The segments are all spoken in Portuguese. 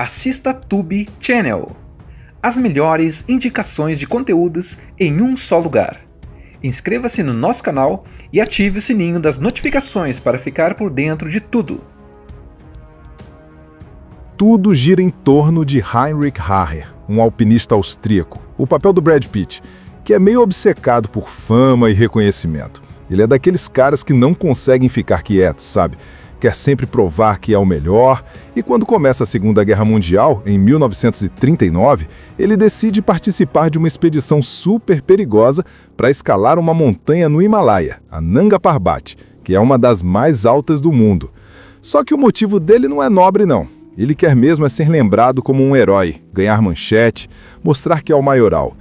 assista Tube Channel. As melhores indicações de conteúdos em um só lugar. Inscreva-se no nosso canal e ative o sininho das notificações para ficar por dentro de tudo. Tudo gira em torno de Heinrich Harrer, um alpinista austríaco, o papel do Brad Pitt, que é meio obcecado por fama e reconhecimento. Ele é daqueles caras que não conseguem ficar quietos, sabe? Quer sempre provar que é o melhor, e quando começa a Segunda Guerra Mundial, em 1939, ele decide participar de uma expedição super perigosa para escalar uma montanha no Himalaia, a Nanga Parbat, que é uma das mais altas do mundo. Só que o motivo dele não é nobre, não. Ele quer mesmo é ser lembrado como um herói, ganhar manchete, mostrar que é o maioral.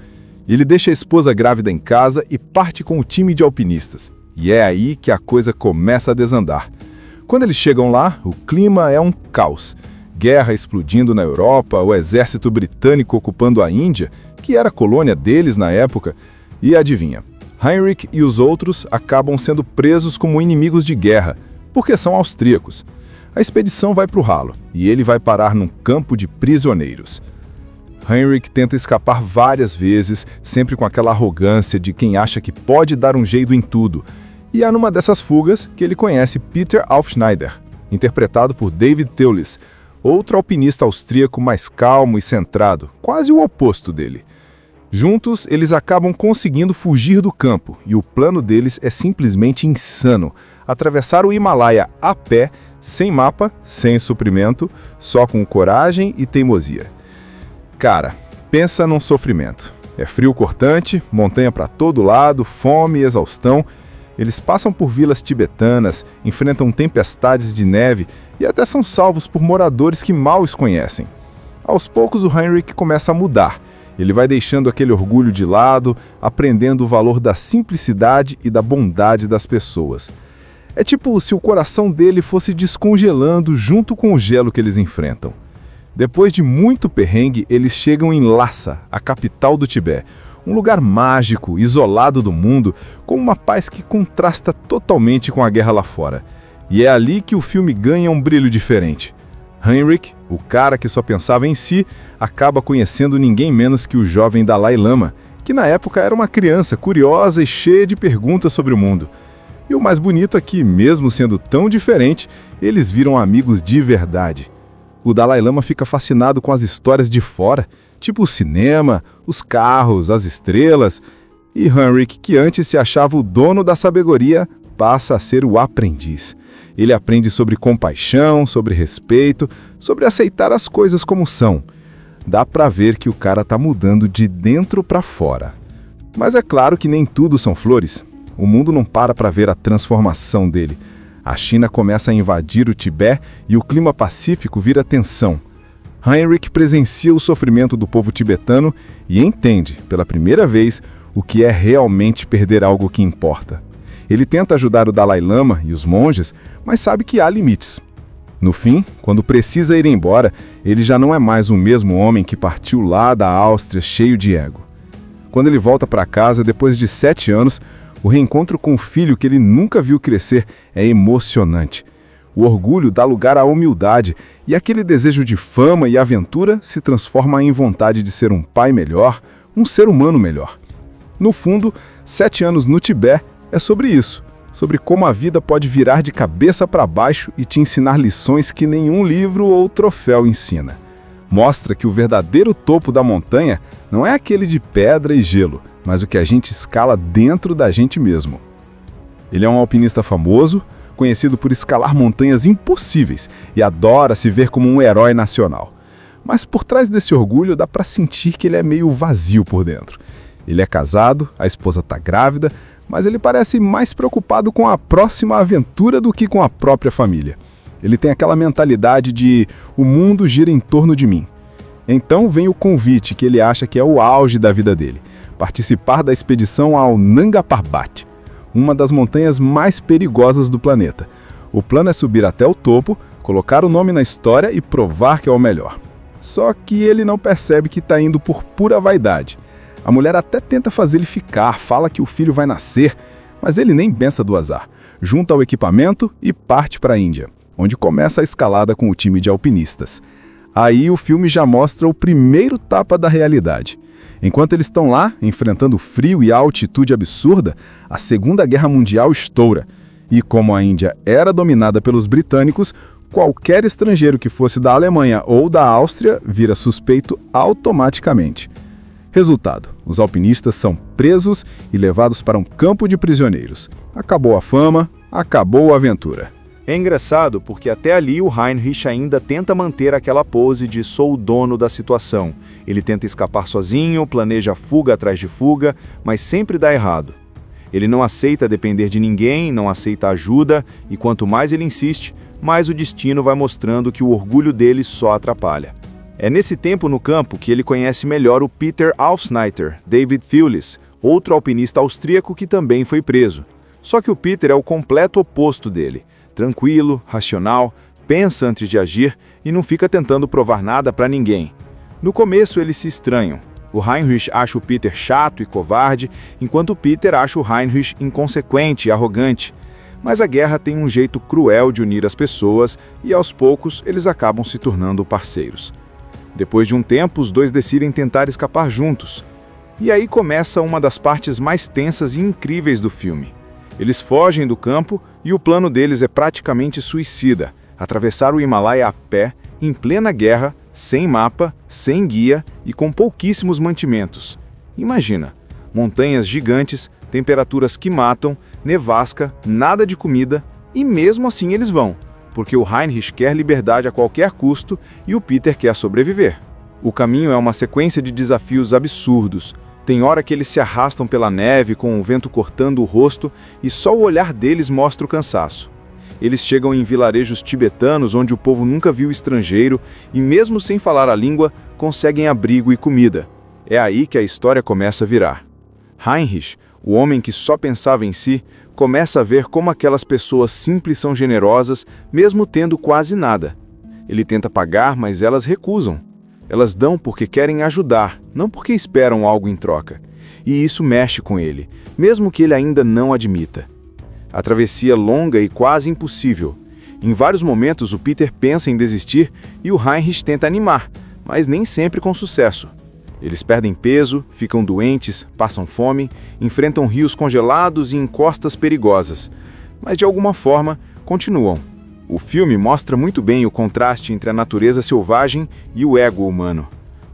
Ele deixa a esposa grávida em casa e parte com o time de alpinistas. E é aí que a coisa começa a desandar. Quando eles chegam lá, o clima é um caos. Guerra explodindo na Europa, o exército britânico ocupando a Índia, que era colônia deles na época. E adivinha, Heinrich e os outros acabam sendo presos como inimigos de guerra, porque são austríacos. A expedição vai para o ralo, e ele vai parar num campo de prisioneiros. Heinrich tenta escapar várias vezes, sempre com aquela arrogância de quem acha que pode dar um jeito em tudo. E é numa dessas fugas que ele conhece Peter Aufschneider, interpretado por David Thewlis, outro alpinista austríaco mais calmo e centrado, quase o oposto dele. Juntos, eles acabam conseguindo fugir do campo, e o plano deles é simplesmente insano: atravessar o Himalaia a pé, sem mapa, sem suprimento, só com coragem e teimosia. Cara, pensa num sofrimento. É frio cortante, montanha para todo lado, fome e exaustão. Eles passam por vilas tibetanas, enfrentam tempestades de neve e até são salvos por moradores que mal os conhecem. Aos poucos, o Heinrich começa a mudar. Ele vai deixando aquele orgulho de lado, aprendendo o valor da simplicidade e da bondade das pessoas. É tipo se o coração dele fosse descongelando junto com o gelo que eles enfrentam. Depois de muito perrengue, eles chegam em Lhasa, a capital do Tibete. Um lugar mágico, isolado do mundo, com uma paz que contrasta totalmente com a guerra lá fora. E é ali que o filme ganha um brilho diferente. Heinrich, o cara que só pensava em si, acaba conhecendo ninguém menos que o jovem Dalai Lama, que na época era uma criança curiosa e cheia de perguntas sobre o mundo. E o mais bonito é que, mesmo sendo tão diferente, eles viram amigos de verdade. O Dalai Lama fica fascinado com as histórias de fora, tipo o cinema, os carros, as estrelas. E Heinrich, que antes se achava o dono da sabedoria, passa a ser o aprendiz. Ele aprende sobre compaixão, sobre respeito, sobre aceitar as coisas como são. Dá pra ver que o cara tá mudando de dentro pra fora. Mas é claro que nem tudo são flores. O mundo não para ver a transformação dele. A China começa a invadir o Tibete e o clima pacífico vira tensão. Heinrich presencia o sofrimento do povo tibetano e entende, pela primeira vez, o que é realmente perder algo que importa. Ele tenta ajudar o Dalai Lama e os monges, mas sabe que há limites. No fim, quando precisa ir embora, ele já não é mais o mesmo homem que partiu lá da Áustria cheio de ego. Quando ele volta para casa, depois de 7 anos, o reencontro com o filho que ele nunca viu crescer é emocionante. O orgulho dá lugar à humildade e aquele desejo de fama e aventura se transforma em vontade de ser um pai melhor, um ser humano melhor. No fundo, 7 anos no Tibete é sobre isso, sobre como a vida pode virar de cabeça para baixo e te ensinar lições que nenhum livro ou troféu ensina. Mostra que o verdadeiro topo da montanha não é aquele de pedra e gelo, mas o que a gente escala dentro da gente mesmo. Ele é um alpinista famoso, conhecido por escalar montanhas impossíveis e adora se ver como um herói nacional. Mas por trás desse orgulho dá para sentir que ele é meio vazio por dentro. Ele é casado, a esposa está grávida, mas ele parece mais preocupado com a próxima aventura do que com a própria família. Ele tem aquela mentalidade de o mundo gira em torno de mim. Então vem o convite que ele acha que é o auge da vida dele: participar da expedição ao Nanga Parbat, uma das montanhas mais perigosas do planeta. O plano é subir até o topo, colocar o nome na história e provar que é o melhor. Só que ele não percebe que está indo por pura vaidade. A mulher até tenta fazer ele ficar, fala que o filho vai nascer, mas ele nem pensa do azar. Junta o equipamento e parte para a Índia, onde começa a escalada com o time de alpinistas. Aí o filme já mostra o primeiro tapa da realidade. Enquanto eles estão lá, enfrentando o frio e a altitude absurda, a Segunda Guerra Mundial estoura. E como a Índia era dominada pelos britânicos, qualquer estrangeiro que fosse da Alemanha ou da Áustria vira suspeito automaticamente. Resultado, os alpinistas são presos e levados para um campo de prisioneiros. Acabou a fama, acabou a aventura. É engraçado porque até ali o Heinrich ainda tenta manter aquela pose de sou o dono da situação. Ele tenta escapar sozinho, planeja fuga atrás de fuga, mas sempre dá errado. Ele não aceita depender de ninguém, não aceita ajuda, e quanto mais ele insiste, mais o destino vai mostrando que o orgulho dele só atrapalha. É nesse tempo no campo que ele conhece melhor o Peter Aufsniter, David Thewlis, outro alpinista austríaco que também foi preso. Só que o Peter é o completo oposto dele. Tranquilo, racional, pensa antes de agir e não fica tentando provar nada para ninguém. No começo eles se estranham. O Heinrich acha o Peter chato e covarde, enquanto o Peter acha o Heinrich inconsequente e arrogante. Mas a guerra tem um jeito cruel de unir as pessoas e aos poucos eles acabam se tornando parceiros. Depois de um tempo, os dois decidem tentar escapar juntos. E aí começa uma das partes mais tensas e incríveis do filme. Eles fogem do campo e o plano deles é praticamente suicida, atravessar o Himalaia a pé, em plena guerra, sem mapa, sem guia e com pouquíssimos mantimentos. Imagina, montanhas gigantes, temperaturas que matam, nevasca, nada de comida e mesmo assim eles vão, porque o Heinrich quer liberdade a qualquer custo e o Peter quer sobreviver. O caminho é uma sequência de desafios absurdos. Tem hora que eles se arrastam pela neve com o vento cortando o rosto e só o olhar deles mostra o cansaço. Eles chegam em vilarejos tibetanos onde o povo nunca viu estrangeiro e mesmo sem falar a língua, conseguem abrigo e comida. É aí que a história começa a virar. Heinrich, o homem que só pensava em si, começa a ver como aquelas pessoas simples são generosas, mesmo tendo quase nada. Ele tenta pagar, mas elas recusam. Elas dão porque querem ajudar, não porque esperam algo em troca. E isso mexe com ele, mesmo que ele ainda não admita. A travessia longa e quase impossível. Em vários momentos o Peter pensa em desistir e o Heinrich tenta animar, mas nem sempre com sucesso. Eles perdem peso, ficam doentes, passam fome, enfrentam rios congelados e encostas perigosas. Mas de alguma forma, continuam. O filme mostra muito bem o contraste entre a natureza selvagem e o ego humano.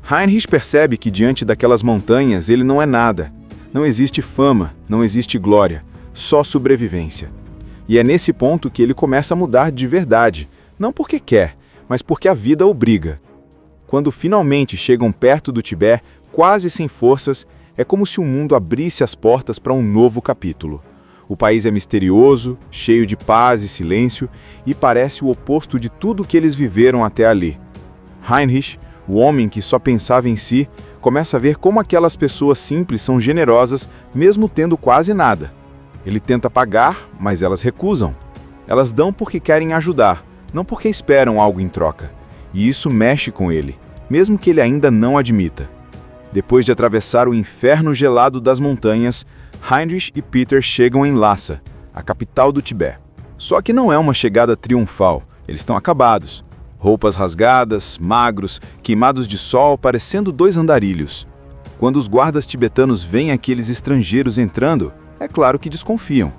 Heinrich percebe que diante daquelas montanhas ele não é nada. Não existe fama, não existe glória, só sobrevivência. E é nesse ponto que ele começa a mudar de verdade, não porque quer, mas porque a vida obriga. Quando finalmente chegam perto do Tibete, quase sem forças, é como se o mundo abrisse as portas para um novo capítulo. O país é misterioso, cheio de paz e silêncio, e parece o oposto de tudo que eles viveram até ali. Heinrich, o homem que só pensava em si, começa a ver como aquelas pessoas simples são generosas, mesmo tendo quase nada. Ele tenta pagar, mas elas recusam. Elas dão porque querem ajudar, não porque esperam algo em troca. E isso mexe com ele, mesmo que ele ainda não admita. Depois de atravessar o inferno gelado das montanhas, Heinrich e Peter chegam em Lhasa, a capital do Tibete. Só que não é uma chegada triunfal, eles estão acabados. Roupas rasgadas, magros, queimados de sol, parecendo dois andarilhos. Quando os guardas tibetanos veem aqueles estrangeiros entrando, é claro que desconfiam.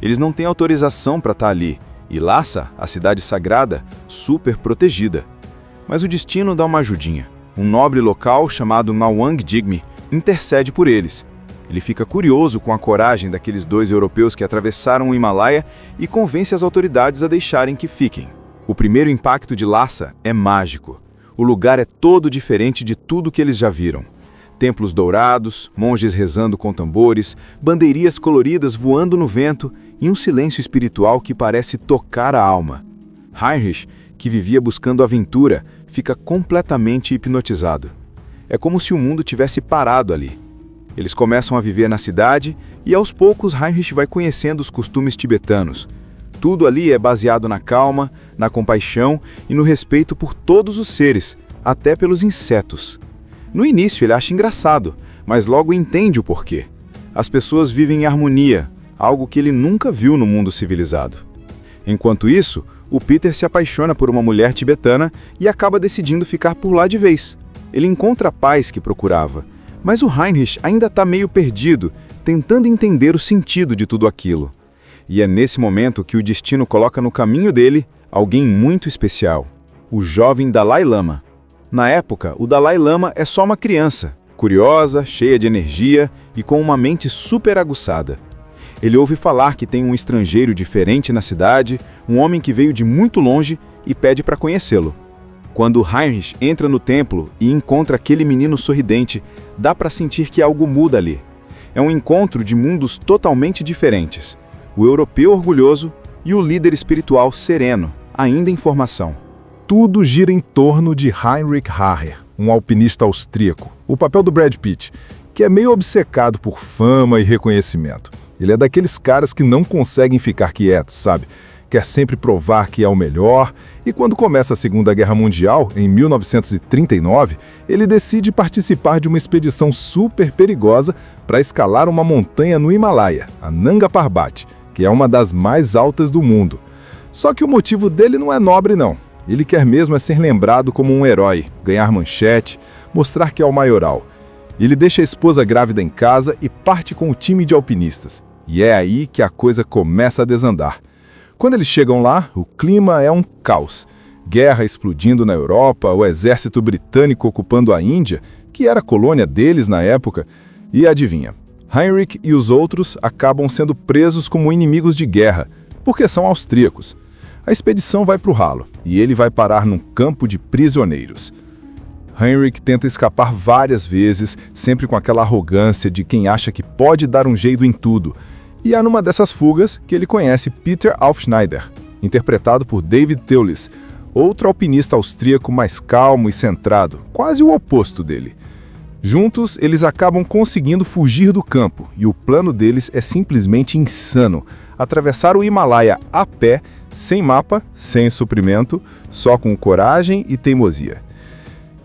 Eles não têm autorização para estar ali, e Lhasa, a cidade sagrada, super protegida. Mas o destino dá uma ajudinha. Um nobre local chamado Ngawang Jigme intercede por eles. Ele fica curioso com a coragem daqueles dois europeus que atravessaram o Himalaia e convence as autoridades a deixarem que fiquem. O primeiro impacto de Lhasa é mágico. O lugar é todo diferente de tudo que eles já viram. Templos dourados, monges rezando com tambores, bandeirias coloridas voando no vento e um silêncio espiritual que parece tocar a alma. Heinrich, que vivia buscando aventura, fica completamente hipnotizado. É como se o mundo tivesse parado ali. Eles começam a viver na cidade e aos poucos Heinrich vai conhecendo os costumes tibetanos. Tudo ali é baseado na calma, na compaixão e no respeito por todos os seres, até pelos insetos. No início ele acha engraçado, mas logo entende o porquê. As pessoas vivem em harmonia, algo que ele nunca viu no mundo civilizado. Enquanto isso, O Peter se apaixona por uma mulher tibetana e acaba decidindo ficar por lá de vez. Ele encontra a paz que procurava, mas o Heinrich ainda está meio perdido, tentando entender o sentido de tudo aquilo. E é nesse momento que o destino coloca no caminho dele alguém muito especial, o jovem Dalai Lama. Na época, o Dalai Lama é só uma criança, curiosa, cheia de energia e com uma mente super aguçada. Ele ouve falar que tem um estrangeiro diferente na cidade, um homem que veio de muito longe e pede para conhecê-lo. Quando Heinrich entra no templo e encontra aquele menino sorridente, dá para sentir que algo muda ali. É um encontro de mundos totalmente diferentes. O europeu orgulhoso e o líder espiritual sereno, ainda em formação. Tudo gira em torno de Heinrich Harrer, um alpinista austríaco, o papel do Brad Pitt, que é meio obcecado por fama e reconhecimento. Ele é daqueles caras que não conseguem ficar quietos, sabe? Quer sempre provar que é o melhor, e quando começa a Segunda Guerra Mundial, em 1939, ele decide participar de uma expedição super perigosa para escalar uma montanha no Himalaia, a Nanga Parbat, que é uma das mais altas do mundo. Só que o motivo dele não é nobre, não. Ele quer mesmo é ser lembrado como um herói, ganhar manchete, mostrar que é o maioral. Ele deixa a esposa grávida em casa e parte com o time de alpinistas. E é aí que a coisa começa a desandar. Quando eles chegam lá, o clima é um caos. Guerra explodindo na Europa, o exército britânico ocupando a Índia, que era colônia deles na época. E adivinha, Heinrich e os outros acabam sendo presos como inimigos de guerra, porque são austríacos. A expedição vai para o ralo, e ele vai parar num campo de prisioneiros. Heinrich tenta escapar várias vezes, sempre com aquela arrogância de quem acha que pode dar um jeito em tudo. E é numa dessas fugas que ele conhece Peter Aufschneider, interpretado por David Thewlis, outro alpinista austríaco mais calmo e centrado, quase o oposto dele. Juntos, eles acabam conseguindo fugir do campo, e o plano deles é simplesmente insano: atravessar o Himalaia a pé, sem mapa, sem suprimento, só com coragem e teimosia.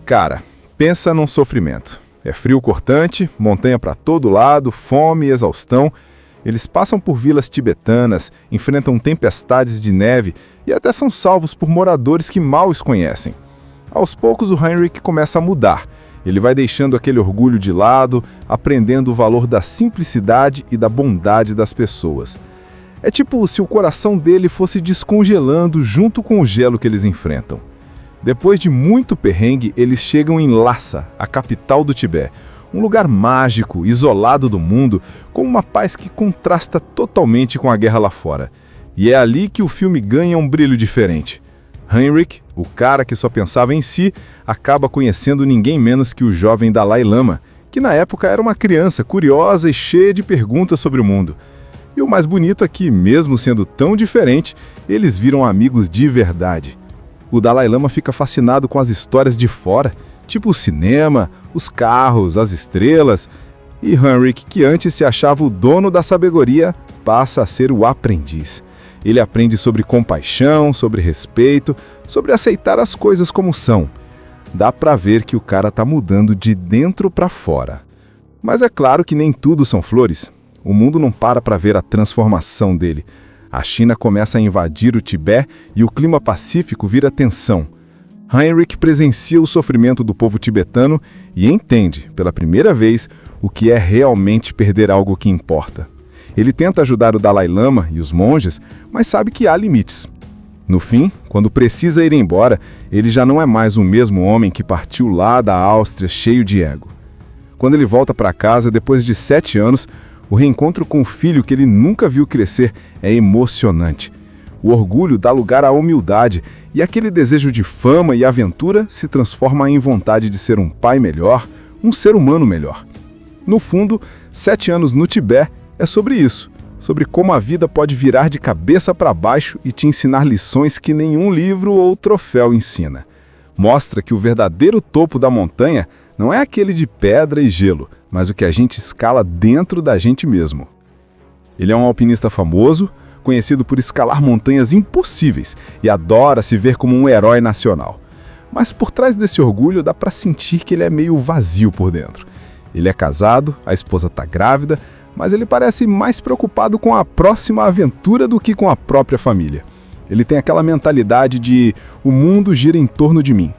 Cara, pensa num sofrimento. É frio cortante, montanha para todo lado, fome e exaustão. Eles passam por vilas tibetanas, enfrentam tempestades de neve e até são salvos por moradores que mal os conhecem. Aos poucos, o Heinrich começa a mudar. Ele vai deixando aquele orgulho de lado, aprendendo o valor da simplicidade e da bondade das pessoas. É tipo se o coração dele fosse descongelando junto com o gelo que eles enfrentam. Depois de muito perrengue, eles chegam em Lhasa, a capital do Tibete. Um lugar mágico, isolado do mundo, com uma paz que contrasta totalmente com a guerra lá fora. E é ali que o filme ganha um brilho diferente. Heinrich, o cara que só pensava em si, acaba conhecendo ninguém menos que o jovem Dalai Lama, que na época era uma criança curiosa e cheia de perguntas sobre o mundo. E o mais bonito é que, mesmo sendo tão diferente, eles viram amigos de verdade. O Dalai Lama fica fascinado com as histórias de fora, tipo o cinema, os carros, as estrelas. E Heinrich, que antes se achava o dono da sabedoria, passa a ser o aprendiz. Ele aprende sobre compaixão, sobre respeito, sobre aceitar as coisas como são. Dá pra ver que o cara tá mudando de dentro pra fora. Mas é claro que nem tudo são flores. O mundo não para ver a transformação dele. A China começa a invadir o Tibete e o clima pacífico vira tensão. Heinrich presencia o sofrimento do povo tibetano e entende, pela primeira vez, o que é realmente perder algo que importa. Ele tenta ajudar o Dalai Lama e os monges, mas sabe que há limites. No fim, quando precisa ir embora, ele já não é mais o mesmo homem que partiu lá da Áustria cheio de ego. Quando ele volta para casa, depois de 7 anos, o reencontro com o filho que ele nunca viu crescer é emocionante. O orgulho dá lugar à humildade e aquele desejo de fama e aventura se transforma em vontade de ser um pai melhor, um ser humano melhor. No fundo, 7 anos no Tibete é sobre isso, sobre como a vida pode virar de cabeça para baixo e te ensinar lições que nenhum livro ou troféu ensina. Mostra que o verdadeiro topo da montanha não é aquele de pedra e gelo, mas o que a gente escala dentro da gente mesmo. Ele é um alpinista famoso, conhecido por escalar montanhas impossíveis e adora se ver como um herói nacional. Mas por trás desse orgulho dá para sentir que ele é meio vazio por dentro. Ele é casado, a esposa está grávida, mas ele parece mais preocupado com a próxima aventura do que com a própria família. Ele tem aquela mentalidade de o mundo gira em torno de mim.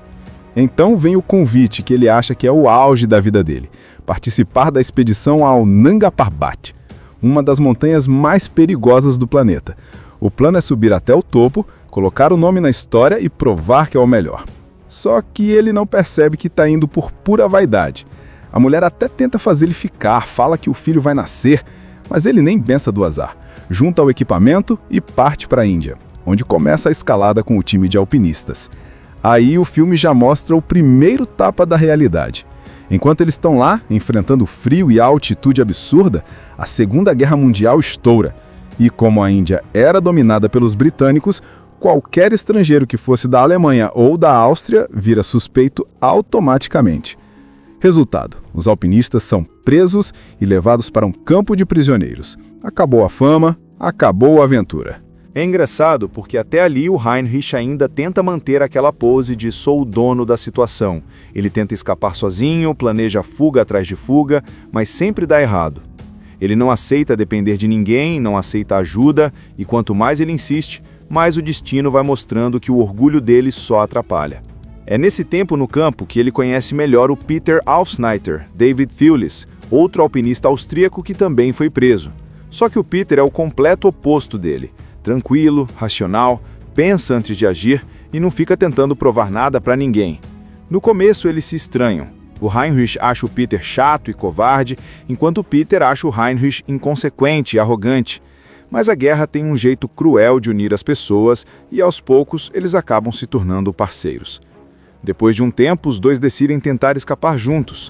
Então vem o convite que ele acha que é o auge da vida dele, participar da expedição ao Nanga Parbat, uma das montanhas mais perigosas do planeta. O plano é subir até o topo, colocar o nome na história e provar que é o melhor. Só que ele não percebe que está indo por pura vaidade. A mulher até tenta fazer ele ficar, fala que o filho vai nascer, mas ele nem pensa do azar. Junta o equipamento e parte para a Índia, onde começa a escalada com o time de alpinistas. Aí o filme já mostra o primeiro tapa da realidade. Enquanto eles estão lá, enfrentando o frio e a altitude absurda, a Segunda Guerra Mundial estoura. E como a Índia era dominada pelos britânicos, qualquer estrangeiro que fosse da Alemanha ou da Áustria vira suspeito automaticamente. Resultado, os alpinistas são presos e levados para um campo de prisioneiros. Acabou a fama, acabou a aventura. É engraçado porque até ali o Heinrich ainda tenta manter aquela pose de sou o dono da situação. Ele tenta escapar sozinho, planeja fuga atrás de fuga, mas sempre dá errado. Ele não aceita depender de ninguém, não aceita ajuda, e quanto mais ele insiste, mais o destino vai mostrando que o orgulho dele só atrapalha. É nesse tempo no campo que ele conhece melhor o Peter Aufsneiter, David Thewlis, outro alpinista austríaco que também foi preso. Só que o Peter é o completo oposto dele. Tranquilo, racional, pensa antes de agir e não fica tentando provar nada para ninguém. No começo eles se estranham. O Heinrich acha o Peter chato e covarde, enquanto o Peter acha o Heinrich inconsequente e arrogante. Mas a guerra tem um jeito cruel de unir as pessoas e aos poucos eles acabam se tornando parceiros. Depois de um tempo, os dois decidem tentar escapar juntos.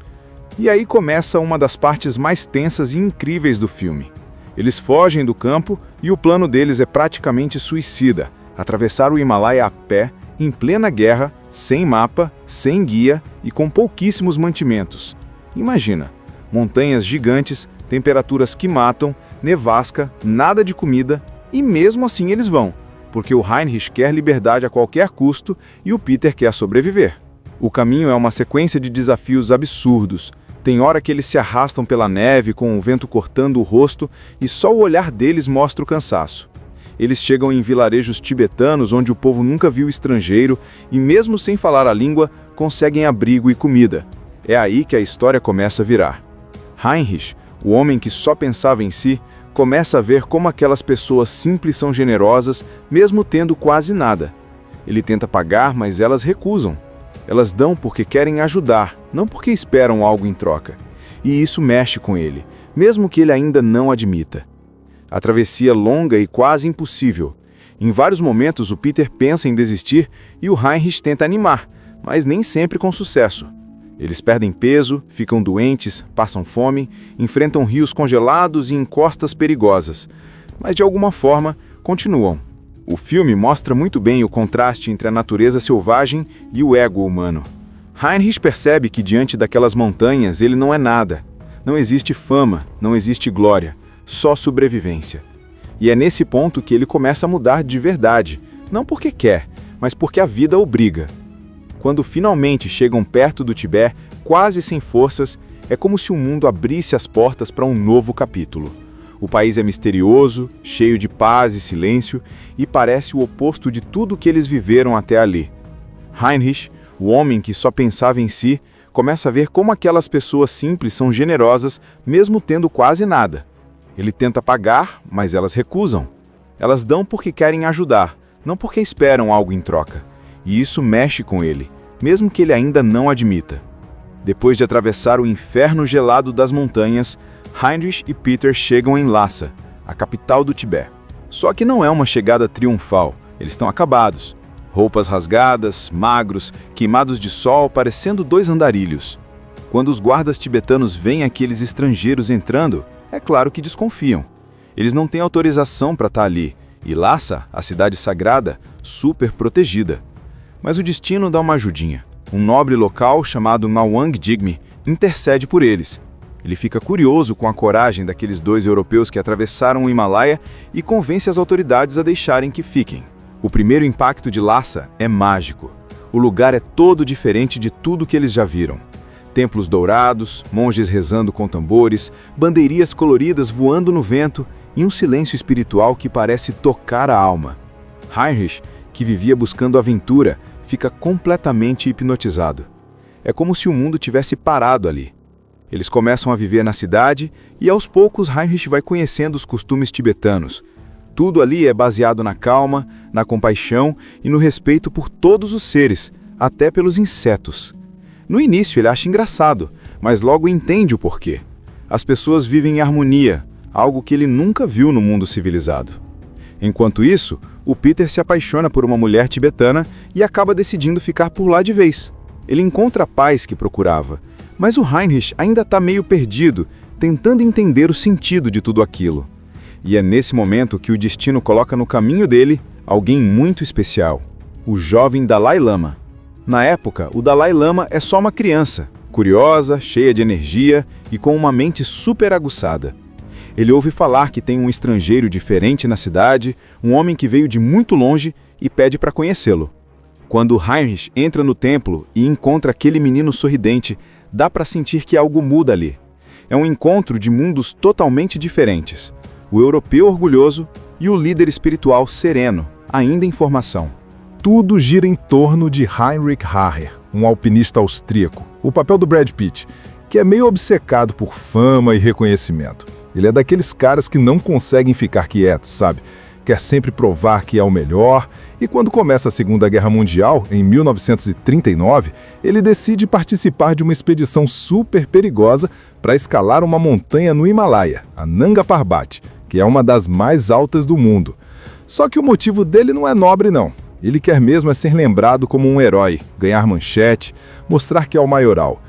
E aí começa uma das partes mais tensas e incríveis do filme. Eles fogem do campo e o plano deles é praticamente suicida: atravessar o Himalaia a pé, em plena guerra, sem mapa, sem guia e com pouquíssimos mantimentos. Imagina, montanhas gigantes, temperaturas que matam, nevasca, nada de comida, e mesmo assim eles vão, porque o Heinrich quer liberdade a qualquer custo e o Peter quer sobreviver. O caminho é uma sequência de desafios absurdos. Tem hora que eles se arrastam pela neve com o vento cortando o rosto e só o olhar deles mostra o cansaço. Eles chegam em vilarejos tibetanos onde o povo nunca viu estrangeiro e, mesmo sem falar a língua, conseguem abrigo e comida. É aí que a história começa a virar. Heinrich, o homem que só pensava em si, começa a ver como aquelas pessoas simples são generosas, mesmo tendo quase nada. Ele tenta pagar, mas elas recusam. Elas dão porque querem ajudar, não porque esperam algo em troca. E isso mexe com ele, mesmo que ele ainda não admita. A travessia longa e quase impossível. Em vários momentos o Peter pensa em desistir e o Heinrich tenta animar, mas nem sempre com sucesso. Eles perdem peso, ficam doentes, passam fome, enfrentam rios congelados e encostas perigosas. Mas de alguma forma, continuam. O filme mostra muito bem o contraste entre a natureza selvagem e o ego humano. Heinrich percebe que diante daquelas montanhas ele não é nada. Não existe fama, não existe glória, só sobrevivência. E é nesse ponto que ele começa a mudar de verdade, não porque quer, mas porque a vida obriga. Quando finalmente chegam perto do Tibete, quase sem forças, é como se o mundo abrisse as portas para um novo capítulo. O país é misterioso, cheio de paz e silêncio, e parece o oposto de tudo que eles viveram até ali. Heinrich, o homem que só pensava em si, começa a ver como aquelas pessoas simples são generosas, mesmo tendo quase nada. Ele tenta pagar, mas elas recusam. Elas dão porque querem ajudar, não porque esperam algo em troca. E isso mexe com ele, mesmo que ele ainda não admita. Depois de atravessar o inferno gelado das montanhas, Heinrich e Peter chegam em Lhasa, a capital do Tibete. Só que não é uma chegada triunfal, eles estão acabados. Roupas rasgadas, magros, queimados de sol, parecendo 2 andarilhos. Quando os guardas tibetanos veem aqueles estrangeiros entrando, é claro que desconfiam. Eles não têm autorização para estar ali, e Lhasa, a cidade sagrada, super protegida. Mas o destino dá uma ajudinha. Um nobre local chamado Ngawang Jigme intercede por eles. Ele fica curioso com a coragem daqueles 2 europeus que atravessaram o Himalaia e convence as autoridades a deixarem que fiquem. O primeiro impacto de Lhasa é mágico. O lugar é todo diferente de tudo que eles já viram. Templos dourados, monges rezando com tambores, bandeirias coloridas voando no vento e um silêncio espiritual que parece tocar a alma. Heinrich, que vivia buscando aventura, fica completamente hipnotizado. É como se o mundo tivesse parado ali. Eles começam a viver na cidade e, aos poucos, Heinrich vai conhecendo os costumes tibetanos. Tudo ali é baseado na calma, na compaixão e no respeito por todos os seres, até pelos insetos. No início ele acha engraçado, mas logo entende o porquê. As pessoas vivem em harmonia, algo que ele nunca viu no mundo civilizado. Enquanto isso, o Peter se apaixona por uma mulher tibetana e acaba decidindo ficar por lá de vez. Ele encontra a paz que procurava, mas o Heinrich ainda está meio perdido, tentando entender o sentido de tudo aquilo. E é nesse momento que o destino coloca no caminho dele alguém muito especial, o jovem Dalai Lama. Na época, o Dalai Lama é só uma criança, curiosa, cheia de energia e com uma mente super aguçada. Ele ouve falar que tem um estrangeiro diferente na cidade, um homem que veio de muito longe e pede para conhecê-lo. Quando Heinrich entra no templo e encontra aquele menino sorridente, dá para sentir que algo muda ali. É um encontro de mundos totalmente diferentes. O europeu orgulhoso e o líder espiritual sereno, ainda em formação. Tudo gira em torno de Heinrich Harrer, um alpinista austríaco, o papel do Brad Pitt, que é meio obcecado por fama e reconhecimento. Ele é daqueles caras que não conseguem ficar quietos, sabe? Quer sempre provar que é o melhor, e quando começa a Segunda Guerra Mundial, em 1939, ele decide participar de uma expedição super perigosa para escalar uma montanha no Himalaia, a Nanga Parbat, que é uma das mais altas do mundo. Só que o motivo dele não é nobre, não. Ele quer mesmo é ser lembrado como um herói, ganhar manchete, mostrar que é o maioral.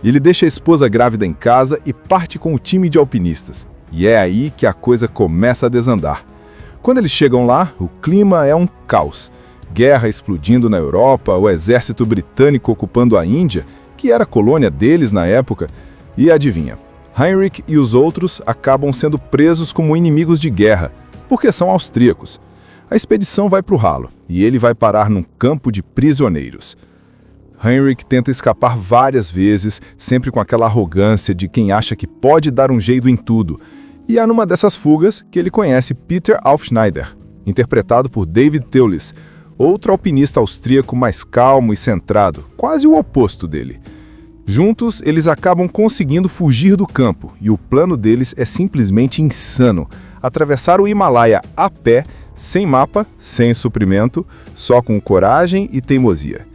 Ele deixa a esposa grávida em casa e parte com o time de alpinistas. E é aí que a coisa começa a desandar. Quando eles chegam lá, o clima é um caos. Guerra explodindo na Europa, o exército britânico ocupando a Índia, que era colônia deles na época. E adivinha, Heinrich e os outros acabam sendo presos como inimigos de guerra, porque são austríacos. A expedição vai para o ralo, e ele vai parar num campo de prisioneiros. Heinrich tenta escapar várias vezes, sempre com aquela arrogância de quem acha que pode dar um jeito em tudo. E é numa dessas fugas que ele conhece Peter Aufschneider, interpretado por David Thewlis, outro alpinista austríaco mais calmo e centrado, quase o oposto dele. Juntos, eles acabam conseguindo fugir do campo, e o plano deles é simplesmente insano: atravessar o Himalaia a pé, sem mapa, sem suprimento, só com coragem e teimosia.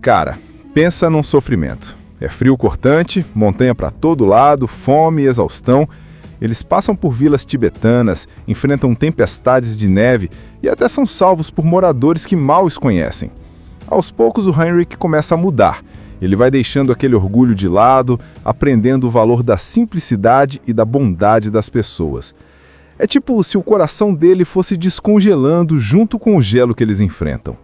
Cara, pensa num sofrimento. É frio cortante, montanha para todo lado, fome e exaustão. Eles passam por vilas tibetanas, enfrentam tempestades de neve e até são salvos por moradores que mal os conhecem. Aos poucos, o Heinrich começa a mudar. Ele vai deixando aquele orgulho de lado, aprendendo o valor da simplicidade e da bondade das pessoas. É tipo se o coração dele fosse descongelando junto com o gelo que eles enfrentam.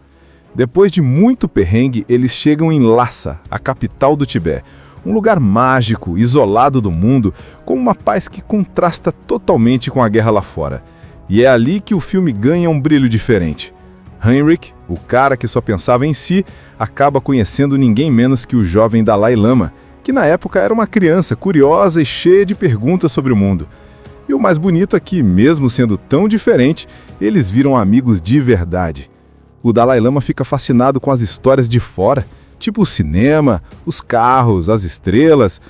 Depois de muito perrengue, eles chegam em Lhasa, a capital do Tibete, um lugar mágico, isolado do mundo, com uma paz que contrasta totalmente com a guerra lá fora. E é ali que o filme ganha um brilho diferente. Heinrich, o cara que só pensava em si, acaba conhecendo ninguém menos que o jovem Dalai Lama, que na época era uma criança curiosa e cheia de perguntas sobre o mundo. E o mais bonito é que, mesmo sendo tão diferente, eles viram amigos de verdade. O Dalai Lama fica fascinado com as histórias de fora, tipo o cinema, os carros, as estrelas.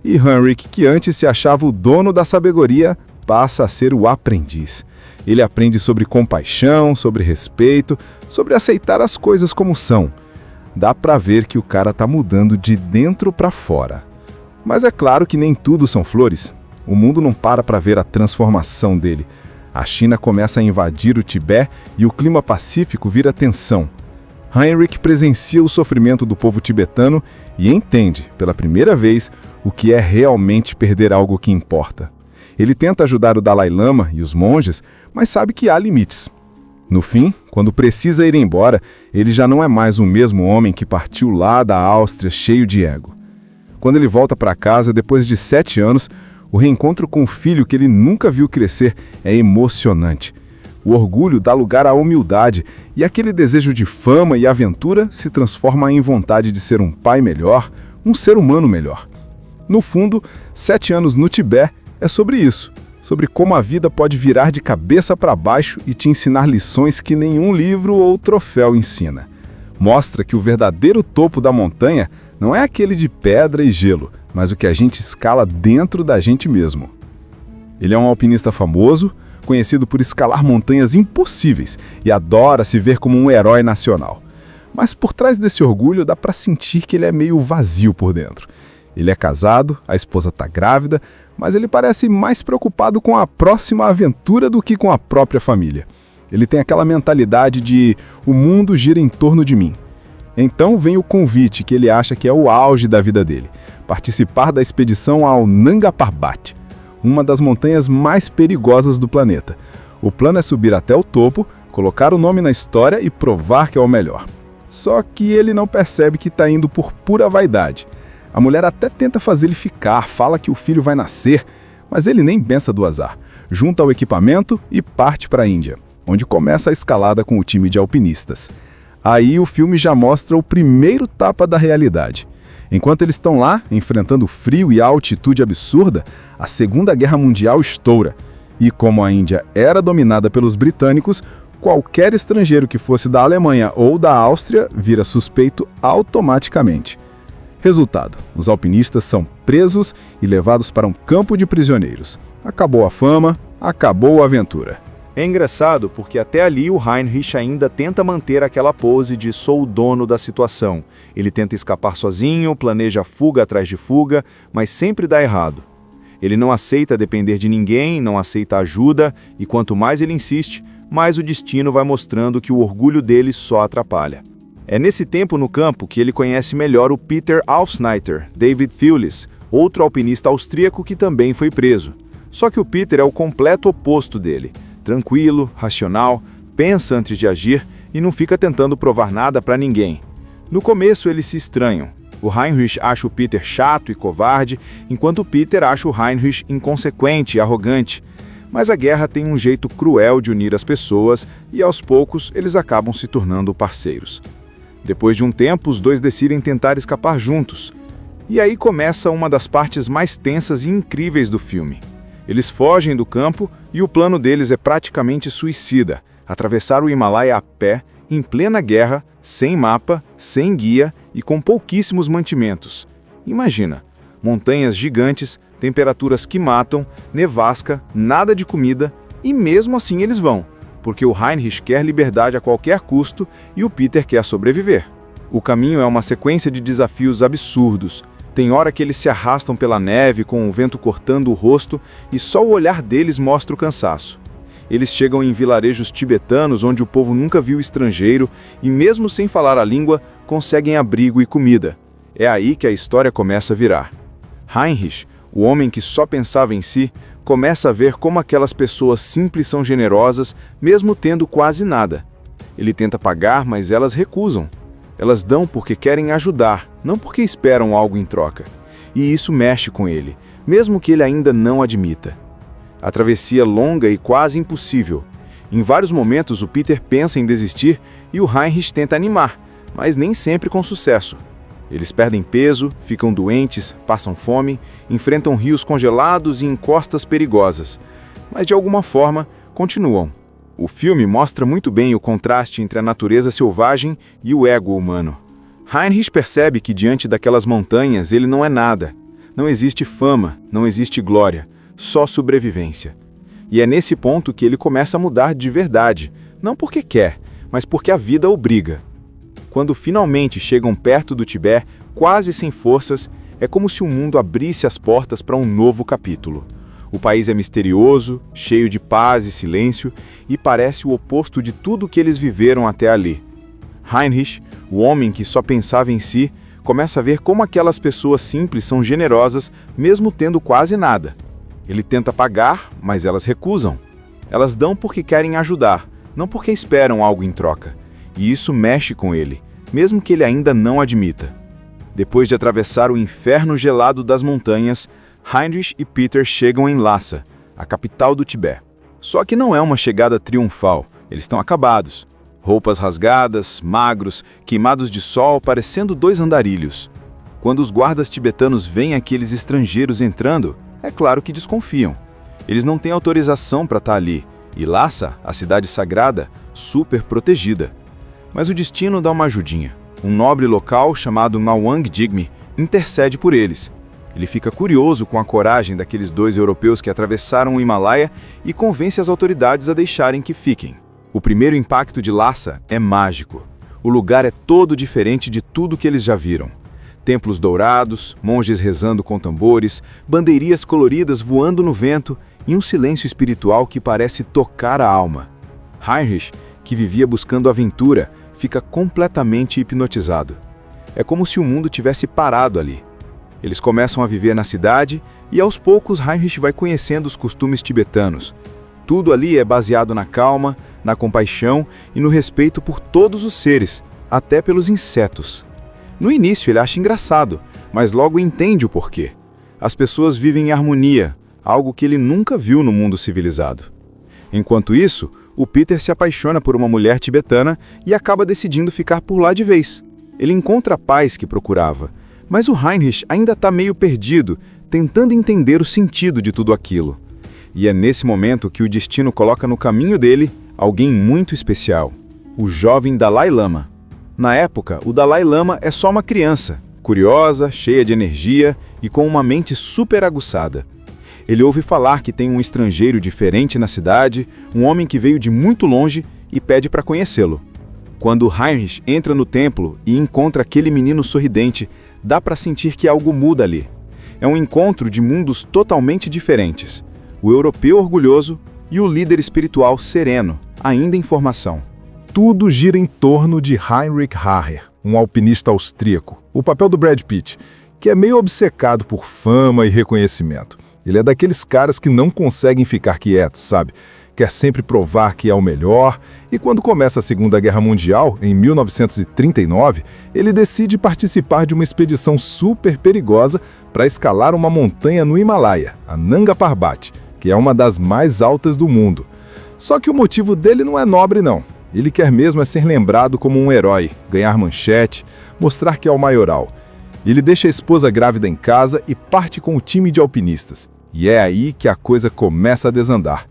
E Heinrich, que antes se achava o dono da sabedoria, passa a ser o aprendiz. Ele aprende sobre compaixão, sobre respeito, sobre aceitar as coisas como são. Dá pra ver que o cara tá mudando de dentro pra fora. Mas é claro que nem tudo são flores. O mundo não para pra ver a transformação dele. A China começa a invadir o Tibete e o clima pacífico vira tensão. Heinrich presencia o sofrimento do povo tibetano e entende, pela primeira vez, o que é realmente perder algo que importa. Ele tenta ajudar o Dalai Lama e os monges, mas sabe que há limites. No fim, quando precisa ir embora, ele já não é mais o mesmo homem que partiu lá da Áustria cheio de ego. Quando ele volta para casa, depois de 7 anos, o reencontro com o filho que ele nunca viu crescer é emocionante. O orgulho dá lugar à humildade e aquele desejo de fama e aventura se transforma em vontade de ser um pai melhor, um ser humano melhor. No fundo, 7 anos no Tibete é sobre isso, sobre como a vida pode virar de cabeça para baixo e te ensinar lições que nenhum livro ou troféu ensina. Mostra que o verdadeiro topo da montanha não é aquele de pedra e gelo, mas o que a gente escala dentro da gente mesmo. Ele é um alpinista famoso, conhecido por escalar montanhas impossíveis e adora se ver como um herói nacional. Mas por trás desse orgulho dá para sentir que ele é meio vazio por dentro. Ele é casado, a esposa está grávida, mas ele parece mais preocupado com a próxima aventura do que com a própria família. Ele tem aquela mentalidade de o mundo gira em torno de mim. Então vem o convite que ele acha que é o auge da vida dele, participar da expedição ao Nanga Parbat, uma das montanhas mais perigosas do planeta. O plano é subir até o topo, colocar o nome na história e provar que é o melhor. Só que ele não percebe que está indo por pura vaidade. A mulher até tenta fazer ele ficar, fala que o filho vai nascer, mas ele nem pensa do azar. Junta o equipamento e parte para a Índia, onde começa a escalada com o time de alpinistas. Aí o filme já mostra o primeiro tapa da realidade. Enquanto eles estão lá, enfrentando o frio e a altitude absurda, a Segunda Guerra Mundial estoura. E como a Índia era dominada pelos britânicos, qualquer estrangeiro que fosse da Alemanha ou da Áustria vira suspeito automaticamente. Resultado, os alpinistas são presos e levados para um campo de prisioneiros. Acabou a fama, acabou a aventura. É engraçado porque até ali o Heinrich ainda tenta manter aquela pose de sou o dono da situação. Ele tenta escapar sozinho, planeja fuga atrás de fuga, mas sempre dá errado. Ele não aceita depender de ninguém, não aceita ajuda, e quanto mais ele insiste, mais o destino vai mostrando que o orgulho dele só atrapalha. É nesse tempo no campo que ele conhece melhor o Peter Aufsneiter, David Thewlis, outro alpinista austríaco que também foi preso. Só que o Peter é o completo oposto dele. Tranquilo, racional, pensa antes de agir e não fica tentando provar nada para ninguém. No começo eles se estranham. O Heinrich acha o Peter chato e covarde, enquanto o Peter acha o Heinrich inconsequente e arrogante. Mas a guerra tem um jeito cruel de unir as pessoas e aos poucos eles acabam se tornando parceiros. Depois de um tempo, os dois decidem tentar escapar juntos. E aí começa uma das partes mais tensas e incríveis do filme. Eles fogem do campo e o plano deles é praticamente suicida: atravessar o Himalaia a pé, em plena guerra, sem mapa, sem guia e com pouquíssimos mantimentos. Imagina, montanhas gigantes, temperaturas que matam, nevasca, nada de comida, e mesmo assim eles vão, porque o Heinrich quer liberdade a qualquer custo e o Peter quer sobreviver. O caminho é uma sequência de desafios absurdos. Tem hora que eles se arrastam pela neve com o vento cortando o rosto e só o olhar deles mostra o cansaço. Eles chegam em vilarejos tibetanos onde o povo nunca viu estrangeiro e, mesmo sem falar a língua, conseguem abrigo e comida. É aí que a história começa a virar. Heinrich, o homem que só pensava em si, começa a ver como aquelas pessoas simples são generosas, mesmo tendo quase nada. Ele tenta pagar, mas elas recusam. Elas dão porque querem ajudar, não porque esperam algo em troca. E isso mexe com ele, mesmo que ele ainda não admita. A travessia longa e quase impossível. Em vários momentos o Peter pensa em desistir e o Heinrich tenta animar, mas nem sempre com sucesso. Eles perdem peso, ficam doentes, passam fome, enfrentam rios congelados e encostas perigosas. Mas de alguma forma, continuam. O filme mostra muito bem o contraste entre a natureza selvagem e o ego humano. Heinrich percebe que diante daquelas montanhas ele não é nada. Não existe fama, não existe glória, só sobrevivência. E é nesse ponto que ele começa a mudar de verdade, não porque quer, mas porque a vida obriga. Quando finalmente chegam perto do Tibete, quase sem forças, é como se o mundo abrisse as portas para um novo capítulo. O país é misterioso, cheio de paz e silêncio, e parece o oposto de tudo que eles viveram até ali. Heinrich, o homem que só pensava em si, começa a ver como aquelas pessoas simples são generosas, mesmo tendo quase nada. Ele tenta pagar, mas elas recusam. Elas dão porque querem ajudar, não porque esperam algo em troca. E isso mexe com ele, mesmo que ele ainda não admita. Depois de atravessar o inferno gelado das montanhas, Heinrich e Peter chegam em Lhasa, a capital do Tibete. Só que não é uma chegada triunfal, eles estão acabados. Roupas rasgadas, magros, queimados de sol, parecendo 2 andarilhos. Quando os guardas tibetanos veem aqueles estrangeiros entrando, é claro que desconfiam. Eles não têm autorização para estar ali, e Lhasa, a cidade sagrada, super protegida. Mas o destino dá uma ajudinha. Um nobre local chamado Mawang Jigme intercede por eles. Ele fica curioso com a coragem daqueles 2 europeus que atravessaram o Himalaia e convence as autoridades a deixarem que fiquem. O primeiro impacto de Lhasa é mágico. O lugar é todo diferente de tudo que eles já viram. Templos dourados, monges rezando com tambores, bandeirinhas coloridas voando no vento e um silêncio espiritual que parece tocar a alma. Heinrich, que vivia buscando aventura, fica completamente hipnotizado. É como se o mundo tivesse parado ali. Eles começam a viver na cidade e aos poucos Heinrich vai conhecendo os costumes tibetanos. Tudo ali é baseado na calma, na compaixão e no respeito por todos os seres, até pelos insetos. No início ele acha engraçado, mas logo entende o porquê. As pessoas vivem em harmonia, algo que ele nunca viu no mundo civilizado. Enquanto isso, o Peter se apaixona por uma mulher tibetana e acaba decidindo ficar por lá de vez. Ele encontra a paz que procurava, mas o Heinrich ainda está meio perdido, tentando entender o sentido de tudo aquilo. E é nesse momento que o destino coloca no caminho dele alguém muito especial, o jovem Dalai Lama. Na época, o Dalai Lama é só uma criança, curiosa, cheia de energia e com uma mente super aguçada. Ele ouve falar que tem um estrangeiro diferente na cidade, um homem que veio de muito longe e pede para conhecê-lo. Quando Heinrich entra no templo e encontra aquele menino sorridente, dá para sentir que algo muda ali. É um encontro de mundos totalmente diferentes. O europeu orgulhoso e o líder espiritual sereno, ainda em formação. Tudo gira em torno de Heinrich Harrer, um alpinista austríaco, o papel do Brad Pitt, que é meio obcecado por fama e reconhecimento. Ele é daqueles caras que não conseguem ficar quietos, sabe? Quer sempre provar que é o melhor, e quando começa a Segunda Guerra Mundial, em 1939, ele decide participar de uma expedição super perigosa para escalar uma montanha no Himalaia, a Nanga Parbat, que é uma das mais altas do mundo. Só que o motivo dele não é nobre, não. Ele quer mesmo é ser lembrado como um herói, ganhar manchete, mostrar que é o maioral. Ele deixa a esposa grávida em casa e parte com o time de alpinistas. E é aí que a coisa começa a desandar.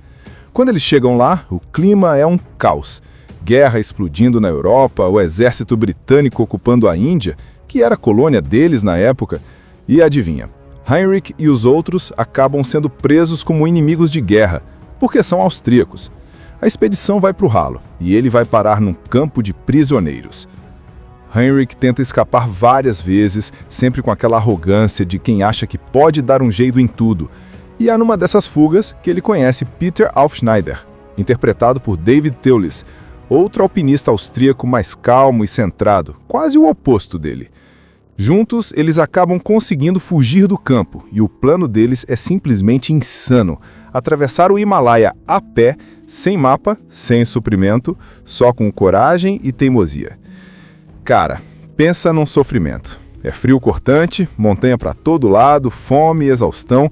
Quando eles chegam lá, o clima é um caos. Guerra explodindo na Europa, o exército britânico ocupando a Índia, que era colônia deles na época. E adivinha, Heinrich e os outros acabam sendo presos como inimigos de guerra, porque são austríacos. A expedição vai para o ralo, e ele vai parar num campo de prisioneiros. Heinrich tenta escapar várias vezes, sempre com aquela arrogância de quem acha que pode dar um jeito em tudo. E é numa dessas fugas que ele conhece Peter Aufschneider, interpretado por David Thewlis, outro alpinista austríaco mais calmo e centrado, quase o oposto dele. Juntos, eles acabam conseguindo fugir do campo, e o plano deles é simplesmente insano: atravessar o Himalaia a pé, sem mapa, sem suprimento, só com coragem e teimosia. Cara, pensa num sofrimento. É frio cortante, montanha para todo lado, fome e exaustão.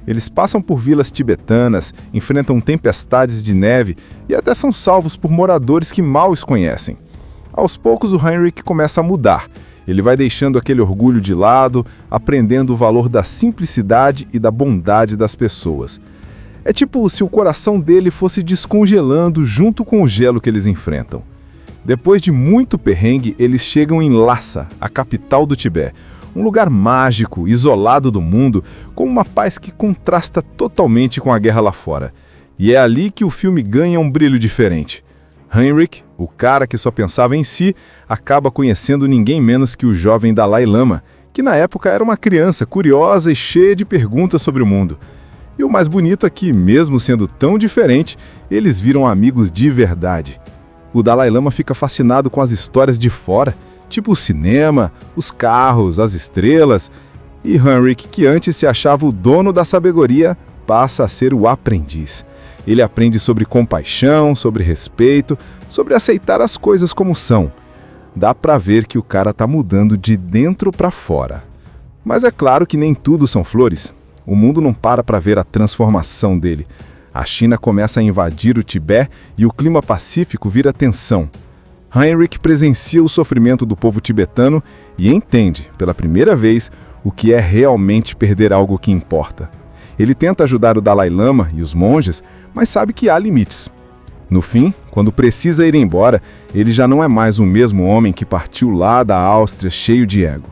Eles passam por vilas tibetanas, enfrentam tempestades de neve e até são salvos por moradores que mal os conhecem. Aos poucos, o Heinrich começa a mudar. Ele vai deixando aquele orgulho de lado, aprendendo o valor da simplicidade e da bondade das pessoas. É tipo se o coração dele fosse descongelando junto com o gelo que eles enfrentam. Depois de muito perrengue, eles chegam em Lhasa, a capital do Tibete, um lugar mágico, isolado do mundo, com uma paz que contrasta totalmente com a guerra lá fora. E é ali que o filme ganha um brilho diferente. Heinrich, o cara que só pensava em si, acaba conhecendo ninguém menos que o jovem Dalai Lama, que na época era uma criança curiosa e cheia de perguntas sobre o mundo. E o mais bonito é que, mesmo sendo tão diferente, eles viram amigos de verdade. O Dalai Lama fica fascinado com as histórias de fora, tipo o cinema, os carros, as estrelas. E Heinrich, que antes se achava o dono da sabedoria, passa a ser o aprendiz. Ele aprende sobre compaixão, sobre respeito, sobre aceitar as coisas como são. Dá pra ver que o cara tá mudando de dentro pra fora. Mas é claro que nem tudo são flores. O mundo não para pra ver a transformação dele. A China começa a invadir o Tibete e o clima pacífico vira tensão. Heinrich presencia o sofrimento do povo tibetano e entende, pela primeira vez, o que é realmente perder algo que importa. Ele tenta ajudar o Dalai Lama e os monges, mas sabe que há limites. No fim, quando precisa ir embora, ele já não é mais o mesmo homem que partiu lá da Áustria cheio de ego.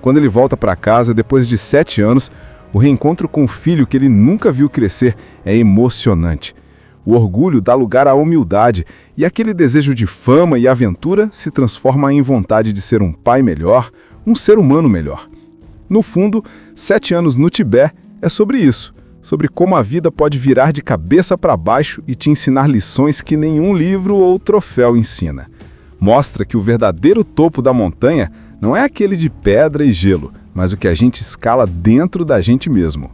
Quando ele volta para casa, depois de 7 anos, o reencontro com o filho que ele nunca viu crescer é emocionante. O orgulho dá lugar à humildade e aquele desejo de fama e aventura se transforma em vontade de ser um pai melhor, um ser humano melhor. No fundo, 7 anos no Tibete é sobre isso, sobre como a vida pode virar de cabeça para baixo e te ensinar lições que nenhum livro ou troféu ensina. Mostra que o verdadeiro topo da montanha não é aquele de pedra e gelo, mas o que a gente escala dentro da gente mesmo.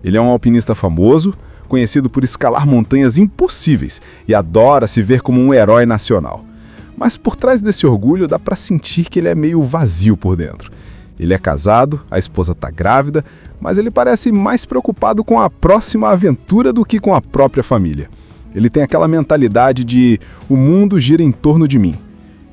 Ele é um alpinista famoso, conhecido por escalar montanhas impossíveis e adora se ver como um herói nacional. Mas por trás desse orgulho dá para sentir que ele é meio vazio por dentro. Ele é casado, a esposa está grávida, mas ele parece mais preocupado com a próxima aventura do que com a própria família. Ele tem aquela mentalidade de "o mundo gira em torno de mim".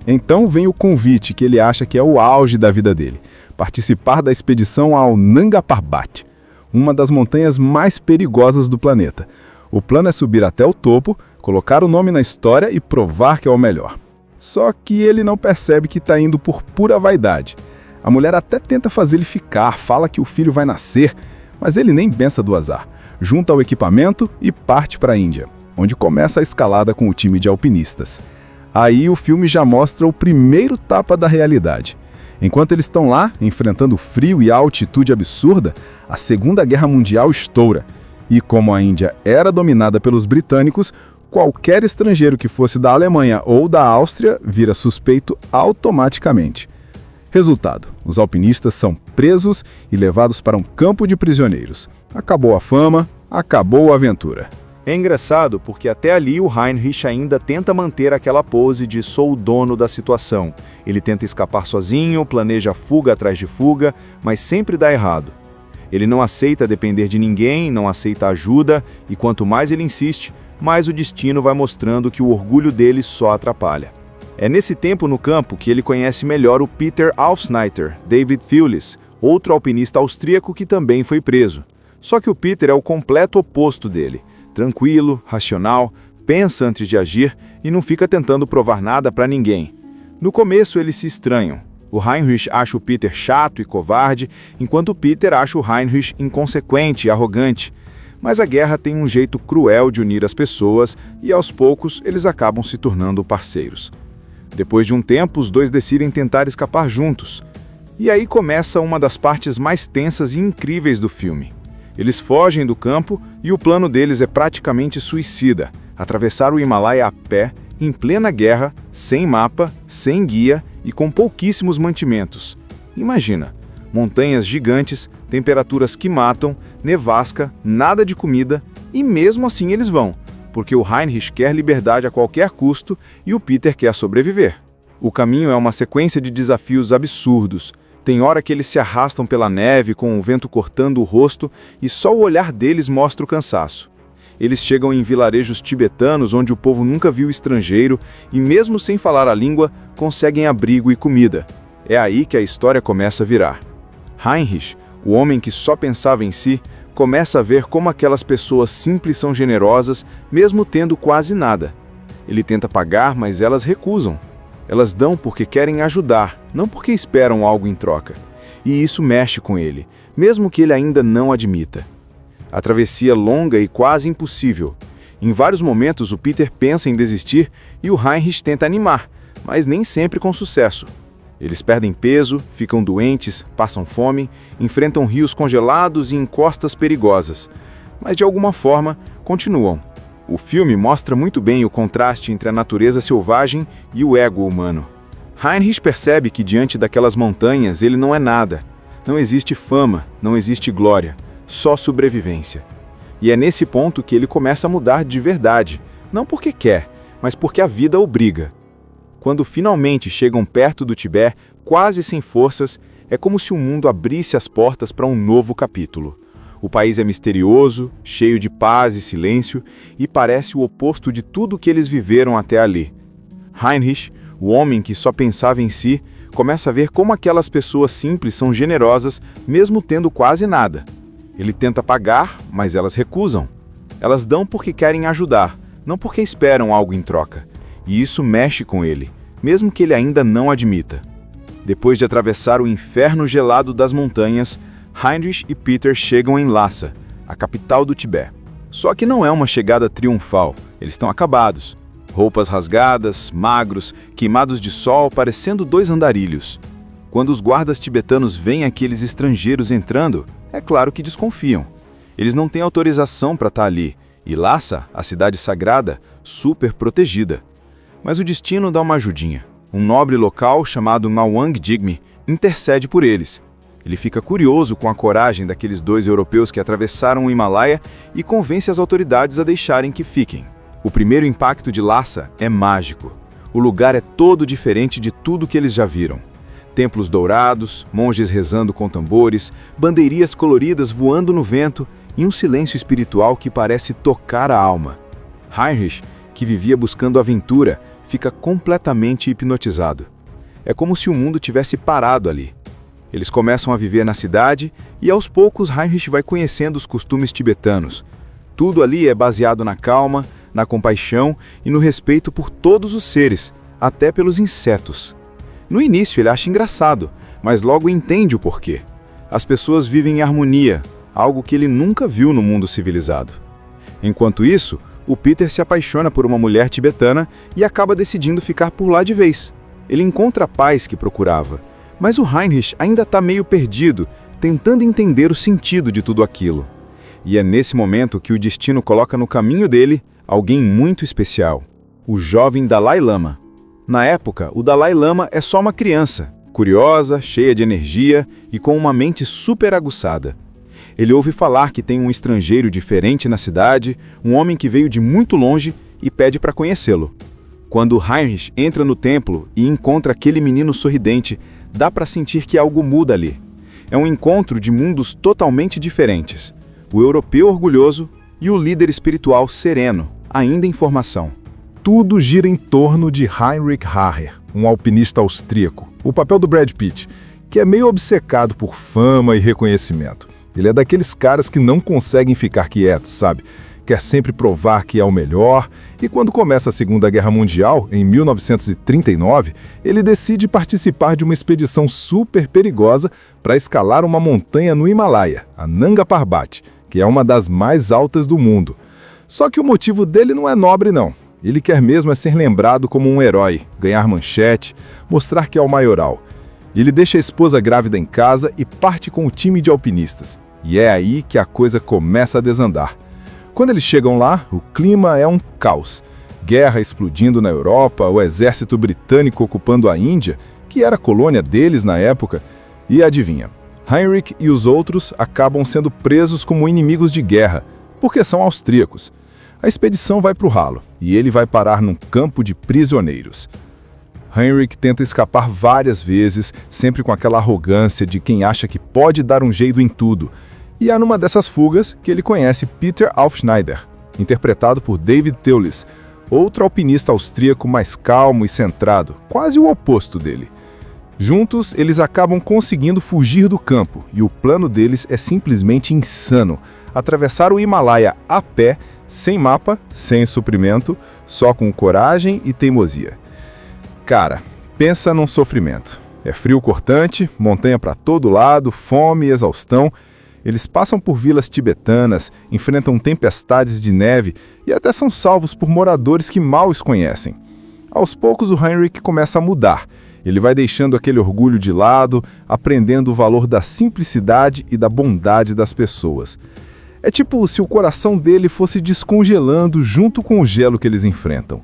Então vem o convite que ele acha que é o auge da vida dele: participar da expedição ao Nanga Parbat, uma das montanhas mais perigosas do planeta. O plano é subir até o topo, colocar o nome na história e provar que é o melhor. Só que ele não percebe que está indo por pura vaidade. A mulher até tenta fazer ele ficar, fala que o filho vai nascer, mas ele nem pensa do azar. Junta o equipamento e parte para a Índia, onde começa a escalada com o time de alpinistas. Aí o filme já mostra o primeiro tapa da realidade. Enquanto eles estão lá, enfrentando frio e a altitude absurda, a Segunda Guerra Mundial estoura. E como a Índia era dominada pelos britânicos, qualquer estrangeiro que fosse da Alemanha ou da Áustria vira suspeito automaticamente. Resultado: os alpinistas são presos e levados para um campo de prisioneiros. Acabou a fama, acabou a aventura. É engraçado porque até ali o Heinrich ainda tenta manter aquela pose de "sou o dono da situação". Ele tenta escapar sozinho, planeja fuga atrás de fuga, mas sempre dá errado. Ele não aceita depender de ninguém, não aceita ajuda, e quanto mais ele insiste, mais o destino vai mostrando que o orgulho dele só atrapalha. É nesse tempo no campo que ele conhece melhor o Peter Aufsneiter, David Thewlis, outro alpinista austríaco que também foi preso. Só que o Peter é o completo oposto dele. Tranquilo, racional, pensa antes de agir e não fica tentando provar nada para ninguém. No começo eles se estranham. O Heinrich acha o Peter chato e covarde, enquanto o Peter acha o Heinrich inconsequente e arrogante. Mas a guerra tem um jeito cruel de unir as pessoas e aos poucos eles acabam se tornando parceiros. Depois de um tempo, os dois decidem tentar escapar juntos. E aí começa uma das partes mais tensas e incríveis do filme. Eles fogem do campo e o plano deles é praticamente suicida: atravessar o Himalaia a pé, em plena guerra, sem mapa, sem guia e com pouquíssimos mantimentos. Imagina, montanhas gigantes, temperaturas que matam, nevasca, nada de comida, e mesmo assim eles vão, porque o Heinrich quer liberdade a qualquer custo e o Peter quer sobreviver. O caminho é uma sequência de desafios absurdos. Tem hora que eles se arrastam pela neve com o vento cortando o rosto e só o olhar deles mostra o cansaço. Eles chegam em vilarejos tibetanos onde o povo nunca viu estrangeiro e, mesmo sem falar a língua, conseguem abrigo e comida. É aí que a história começa a virar. Heinrich, o homem que só pensava em si, começa a ver como aquelas pessoas simples são generosas, mesmo tendo quase nada. Ele tenta pagar, mas elas recusam. Elas dão porque querem ajudar, não porque esperam algo em troca. E isso mexe com ele, mesmo que ele ainda não admita. A travessia longa e quase impossível. Em vários momentos o Peter pensa em desistir e o Heinrich tenta animar, mas nem sempre com sucesso. Eles perdem peso, ficam doentes, passam fome, enfrentam rios congelados e encostas perigosas. Mas de alguma forma, continuam. O filme mostra muito bem o contraste entre a natureza selvagem e o ego humano. Heinrich percebe que diante daquelas montanhas ele não é nada. Não existe fama, não existe glória, só sobrevivência. E é nesse ponto que ele começa a mudar de verdade, não porque quer, mas porque a vida obriga. Quando finalmente chegam perto do Tibete, quase sem forças, é como se o mundo abrisse as portas para um novo capítulo. O país é misterioso, cheio de paz e silêncio, e parece o oposto de tudo que eles viveram até ali. Heinrich, o homem que só pensava em si, começa a ver como aquelas pessoas simples são generosas, mesmo tendo quase nada. Ele tenta pagar, mas elas recusam. Elas dão porque querem ajudar, não porque esperam algo em troca. E isso mexe com ele, mesmo que ele ainda não admita. Depois de atravessar o inferno gelado das montanhas, Heinrich e Peter chegam em Lhasa, a capital do Tibete. Só que não é uma chegada triunfal, eles estão acabados. Roupas rasgadas, magros, queimados de sol, parecendo dois andarilhos. Quando os guardas tibetanos veem aqueles estrangeiros entrando, é claro que desconfiam. Eles não têm autorização para estar ali, e Lhasa, a cidade sagrada, super protegida. Mas o destino dá uma ajudinha. Um nobre local chamado Ngawang Jigme intercede por eles. Ele fica curioso com a coragem daqueles dois europeus que atravessaram o Himalaia e convence as autoridades a deixarem que fiquem. O primeiro impacto de Lhasa é mágico. O lugar é todo diferente de tudo que eles já viram. Templos dourados, monges rezando com tambores, bandeirias coloridas voando no vento e um silêncio espiritual que parece tocar a alma. Heinrich, que vivia buscando aventura, fica completamente hipnotizado. É como se o mundo tivesse parado ali. Eles começam a viver na cidade e aos poucos Heinrich vai conhecendo os costumes tibetanos. Tudo ali é baseado na calma, na compaixão e no respeito por todos os seres, até pelos insetos. No início ele acha engraçado, mas logo entende o porquê. As pessoas vivem em harmonia, algo que ele nunca viu no mundo civilizado. Enquanto isso, o Peter se apaixona por uma mulher tibetana e acaba decidindo ficar por lá de vez. Ele encontra a paz que procurava, mas o Heinrich ainda está meio perdido, tentando entender o sentido de tudo aquilo. E é nesse momento que o destino coloca no caminho dele alguém muito especial, o jovem Dalai Lama. Na época, o Dalai Lama é só uma criança, curiosa, cheia de energia e com uma mente super aguçada. Ele ouve falar que tem um estrangeiro diferente na cidade, um homem que veio de muito longe e pede para conhecê-lo. Quando Heinrich entra no templo e encontra aquele menino sorridente, dá para sentir que algo muda ali. É um encontro de mundos totalmente diferentes. O europeu orgulhoso e o líder espiritual sereno, ainda em formação. Tudo gira em torno de Heinrich Harrer, um alpinista austríaco, o papel do Brad Pitt, que é meio obcecado por fama e reconhecimento. Ele é daqueles caras que não conseguem ficar quietos, sabe? Quer sempre provar que é o melhor, e quando começa a Segunda Guerra Mundial, em 1939, ele decide participar de uma expedição super perigosa para escalar uma montanha no Himalaia, a Nanga Parbat, que é uma das mais altas do mundo. Só que o motivo dele não é nobre, não. Ele quer mesmo é ser lembrado como um herói, ganhar manchete, mostrar que é o maioral. Ele deixa a esposa grávida em casa e parte com o time de alpinistas. E é aí que a coisa começa a desandar. Quando eles chegam lá, o clima é um caos. Guerra explodindo na Europa, o exército britânico ocupando a Índia, que era colônia deles na época. E adivinha, Heinrich e os outros acabam sendo presos como inimigos de guerra, porque são austríacos. A expedição vai para o ralo, e ele vai parar num campo de prisioneiros. Heinrich tenta escapar várias vezes, sempre com aquela arrogância de quem acha que pode dar um jeito em tudo. E é numa dessas fugas que ele conhece Peter Aufschneider, interpretado por David Thewlis, outro alpinista austríaco mais calmo e centrado, quase o oposto dele. Juntos, eles acabam conseguindo fugir do campo, e o plano deles é simplesmente insano: atravessar o Himalaia a pé, sem mapa, sem suprimento, só com coragem e teimosia. Cara, pensa num sofrimento. É frio cortante, montanha para todo lado, fome e exaustão. Eles passam por vilas tibetanas, enfrentam tempestades de neve e até são salvos por moradores que mal os conhecem. Aos poucos, o Heinrich começa a mudar. Ele vai deixando aquele orgulho de lado, aprendendo o valor da simplicidade e da bondade das pessoas. É tipo se o coração dele fosse descongelando junto com o gelo que eles enfrentam.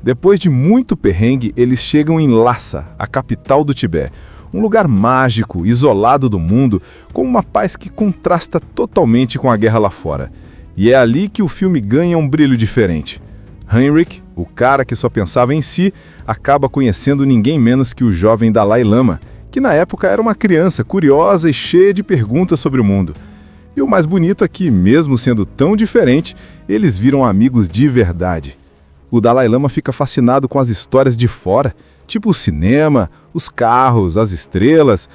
Depois de muito perrengue, eles chegam em Lhasa, a capital do Tibete, um lugar mágico, isolado do mundo, com uma paz que contrasta totalmente com a guerra lá fora. E é ali que o filme ganha um brilho diferente. Heinrich, o cara que só pensava em si, acaba conhecendo ninguém menos que o jovem Dalai Lama, que na época era uma criança curiosa e cheia de perguntas sobre o mundo. E o mais bonito é que, mesmo sendo tão diferente, eles viram amigos de verdade. O Dalai Lama fica fascinado com as histórias de fora, tipo o cinema, os carros, as estrelas.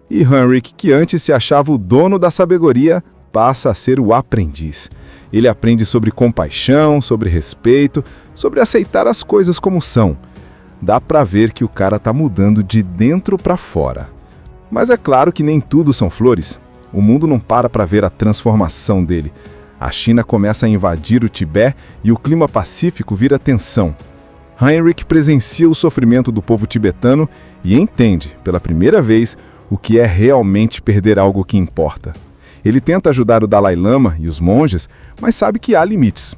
E Heinrich, que antes se achava o dono da sabedoria, passa a ser o aprendiz. Ele aprende sobre compaixão, sobre respeito, sobre aceitar as coisas como são. Dá pra ver que o cara tá mudando de dentro pra fora. Mas é claro que nem tudo são flores. O mundo não para ver a transformação dele. A China começa a invadir o Tibete e o clima pacífico vira tensão. Heinrich presencia o sofrimento do povo tibetano e entende, pela primeira vez, o que é realmente perder algo que importa. Ele tenta ajudar o Dalai Lama e os monges, mas sabe que há limites.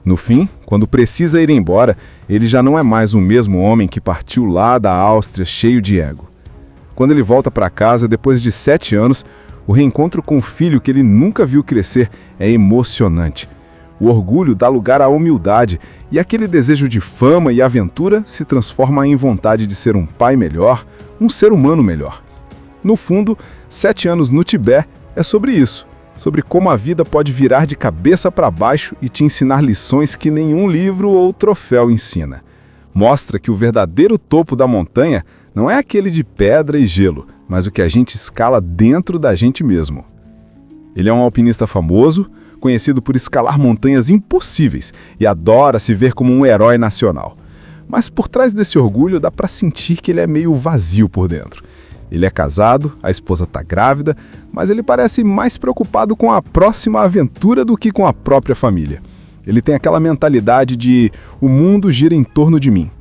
No fim, quando precisa ir embora, ele já não é mais o mesmo homem que partiu lá da Áustria cheio de ego. Quando ele volta para casa, depois de 7 anos, o reencontro com o filho que ele nunca viu crescer é emocionante. O orgulho dá lugar à humildade e aquele desejo de fama e aventura se transforma em vontade de ser um pai melhor, um ser humano melhor. No fundo, 7 anos no Tibete é sobre isso, sobre como a vida pode virar de cabeça para baixo e te ensinar lições que nenhum livro ou troféu ensina. Mostra que o verdadeiro topo da montanha não é aquele de pedra e gelo, mas o que a gente escala dentro da gente mesmo. Ele é um alpinista famoso, conhecido por escalar montanhas impossíveis e adora se ver como um herói nacional. Mas por trás desse orgulho dá para sentir que ele é meio vazio por dentro. Ele é casado, a esposa está grávida, mas ele parece mais preocupado com a próxima aventura do que com a própria família. Ele tem aquela mentalidade de o mundo gira em torno de mim.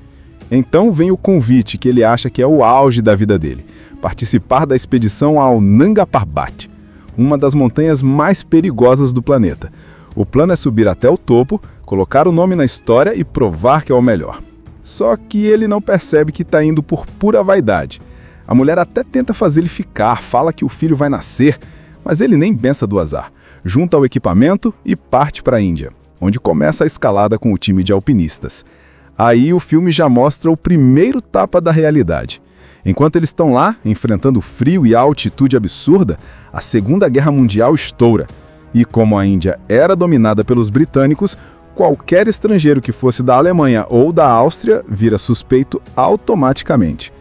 Então vem o convite que ele acha que é o auge da vida dele, participar da expedição ao Nanga Parbat, uma das montanhas mais perigosas do planeta. O plano é subir até o topo, colocar o nome na história e provar que é o melhor. Só que ele não percebe que está indo por pura vaidade. A mulher até tenta fazer ele ficar, fala que o filho vai nascer, mas ele nem pensa do azar. Junta o equipamento e parte para a Índia, onde começa a escalada com o time de alpinistas. Aí o filme já mostra o primeiro tapa da realidade. Enquanto eles estão lá, enfrentando frio e a altitude absurda, a Segunda Guerra Mundial estoura. E como a Índia era dominada pelos britânicos, qualquer estrangeiro que fosse da Alemanha ou da Áustria vira suspeito automaticamente.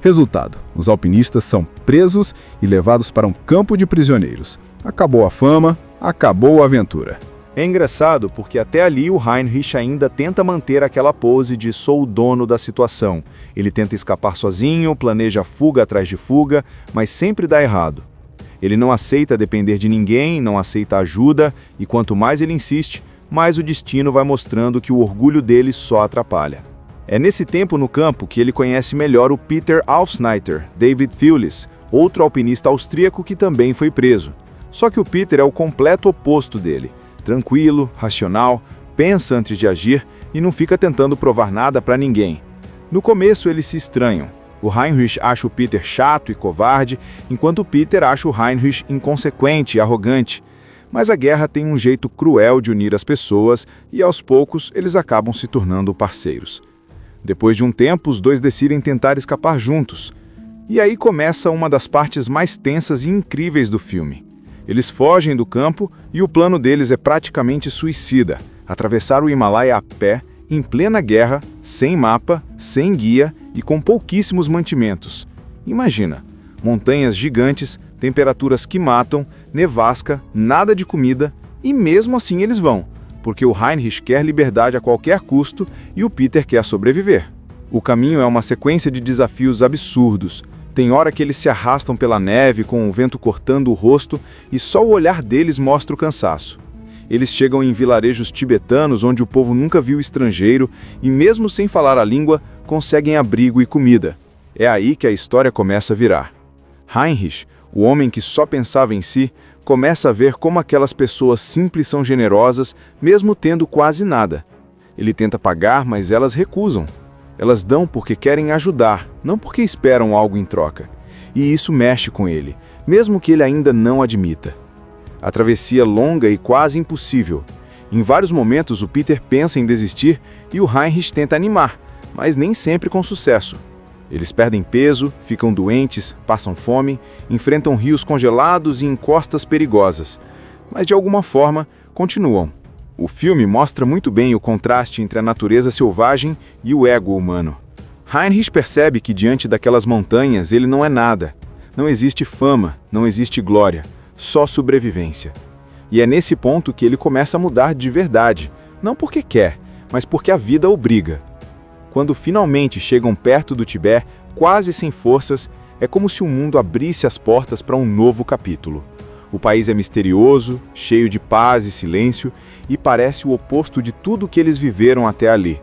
Resultado, os alpinistas são presos e levados para um campo de prisioneiros. Acabou a fama, acabou a aventura. É engraçado porque até ali o Heinrich ainda tenta manter aquela pose de sou o dono da situação. Ele tenta escapar sozinho, planeja fuga atrás de fuga, mas sempre dá errado. Ele não aceita depender de ninguém, não aceita ajuda, e quanto mais ele insiste, mais o destino vai mostrando que o orgulho dele só atrapalha. É nesse tempo no campo que ele conhece melhor o Peter Aufsniter, David Thewlis, outro alpinista austríaco que também foi preso. Só que o Peter é o completo oposto dele. Tranquilo, racional, pensa antes de agir e não fica tentando provar nada para ninguém. No começo eles se estranham. O Heinrich acha o Peter chato e covarde, enquanto o Peter acha o Heinrich inconsequente e arrogante. Mas a guerra tem um jeito cruel de unir as pessoas e aos poucos eles acabam se tornando parceiros. Depois de um tempo, os dois decidem tentar escapar juntos. E aí começa uma das partes mais tensas e incríveis do filme. Eles fogem do campo e o plano deles é praticamente suicida: atravessar o Himalaia a pé, em plena guerra, sem mapa, sem guia e com pouquíssimos mantimentos. Imagina, montanhas gigantes, temperaturas que matam, nevasca, nada de comida, e mesmo assim eles vão, porque o Heinrich quer liberdade a qualquer custo e o Peter quer sobreviver. O caminho é uma sequência de desafios absurdos. Tem hora que eles se arrastam pela neve com o vento cortando o rosto e só o olhar deles mostra o cansaço. Eles chegam em vilarejos tibetanos onde o povo nunca viu estrangeiro e, mesmo sem falar a língua, conseguem abrigo e comida. É aí que a história começa a virar. Heinrich, o homem que só pensava em si, começa a ver como aquelas pessoas simples são generosas, mesmo tendo quase nada. Ele tenta pagar, mas elas recusam. Elas dão porque querem ajudar, não porque esperam algo em troca. E isso mexe com ele, mesmo que ele ainda não admita. A travessia longa e quase impossível. Em vários momentos o Peter pensa em desistir e o Heinrich tenta animar, mas nem sempre com sucesso. Eles perdem peso, ficam doentes, passam fome, enfrentam rios congelados e encostas perigosas. Mas de alguma forma, continuam. O filme mostra muito bem o contraste entre a natureza selvagem e o ego humano. Heinrich percebe que diante daquelas montanhas ele não é nada. Não existe fama, não existe glória, só sobrevivência. E é nesse ponto que ele começa a mudar de verdade, não porque quer, mas porque a vida obriga. Quando finalmente chegam perto do Tibete, quase sem forças, é como se o mundo abrisse as portas para um novo capítulo. O país é misterioso, cheio de paz e silêncio, e parece o oposto de tudo que eles viveram até ali.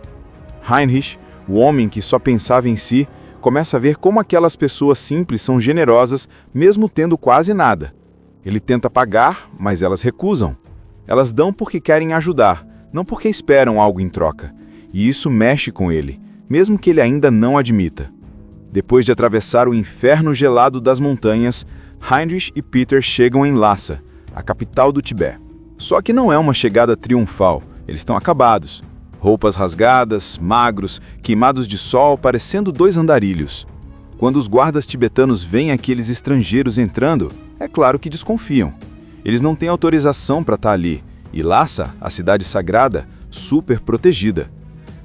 Heinrich, o homem que só pensava em si, começa a ver como aquelas pessoas simples são generosas, mesmo tendo quase nada. Ele tenta pagar, mas elas recusam. Elas dão porque querem ajudar, não porque esperam algo em troca. E isso mexe com ele, mesmo que ele ainda não admita. Depois de atravessar o inferno gelado das montanhas, Heinrich e Peter chegam em Lhasa, a capital do Tibete. Só que não é uma chegada triunfal, eles estão acabados. Roupas rasgadas, magros, queimados de sol, parecendo dois andarilhos. Quando os guardas tibetanos veem aqueles estrangeiros entrando, é claro que desconfiam. Eles não têm autorização para estar ali, e Lhasa, a cidade sagrada, super protegida.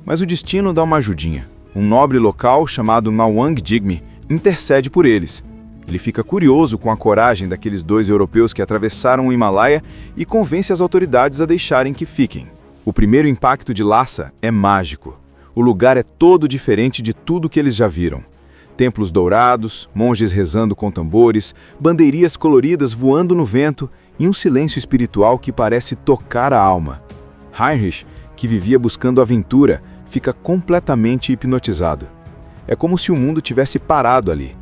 Mas o destino dá uma ajudinha. Um nobre local chamado Ngawang Jigme intercede por eles. Ele fica curioso com a coragem daqueles dois europeus que atravessaram o Himalaia e convence as autoridades a deixarem que fiquem. O primeiro impacto de Lhasa é mágico. O lugar é todo diferente de tudo que eles já viram. Templos dourados, monges rezando com tambores, bandeirias coloridas voando no vento e um silêncio espiritual que parece tocar a alma. Heinrich, que vivia buscando aventura, fica completamente hipnotizado. É como se o mundo tivesse parado ali.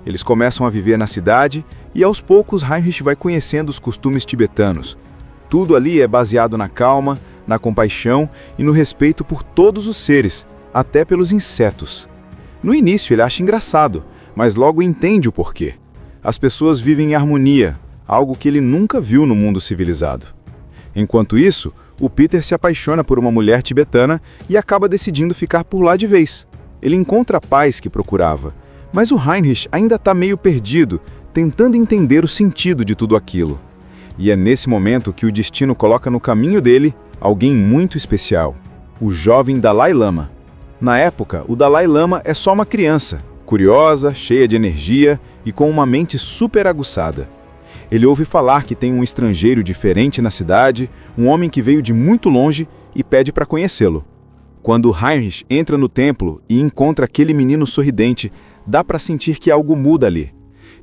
Eles começam a viver na cidade e aos poucos Heinrich vai conhecendo os costumes tibetanos. Tudo ali é baseado na calma, na compaixão e no respeito por todos os seres, até pelos insetos. No início ele acha engraçado, mas logo entende o porquê. As pessoas vivem em harmonia, algo que ele nunca viu no mundo civilizado. Enquanto isso, o Peter se apaixona por uma mulher tibetana e acaba decidindo ficar por lá de vez. Ele encontra a paz que procurava, mas o Heinrich ainda está meio perdido, tentando entender o sentido de tudo aquilo. E é nesse momento que o destino coloca no caminho dele alguém muito especial, o jovem Dalai Lama. Na época, o Dalai Lama é só uma criança, curiosa, cheia de energia e com uma mente super aguçada. Ele ouve falar que tem um estrangeiro diferente na cidade, um homem que veio de muito longe e pede para conhecê-lo. Quando Heinrich entra no templo e encontra aquele menino sorridente, dá para sentir que algo muda ali.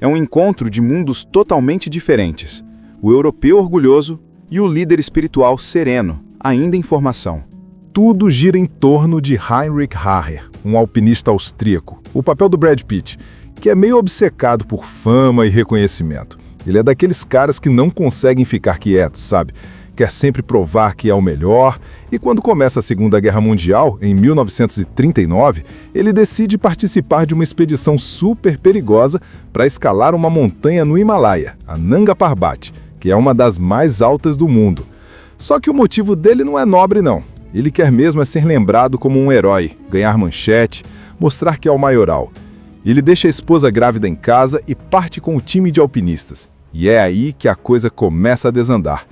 É um encontro de mundos totalmente diferentes. O europeu orgulhoso e o líder espiritual sereno, ainda em formação. Tudo gira em torno de Heinrich Harrer, um alpinista austríaco, o papel do Brad Pitt, que é meio obcecado por fama e reconhecimento. Ele é daqueles caras que não conseguem ficar quietos, sabe? Quer sempre provar que é o melhor, e quando começa a Segunda Guerra Mundial, em 1939, ele decide participar de uma expedição super perigosa para escalar uma montanha no Himalaia, a Nanga Parbat, que é uma das mais altas do mundo. Só que o motivo dele não é nobre, não. Ele quer mesmo é ser lembrado como um herói, ganhar manchete, mostrar que é o maioral. Ele deixa a esposa grávida em casa e parte com o time de alpinistas. E é aí que a coisa começa a desandar.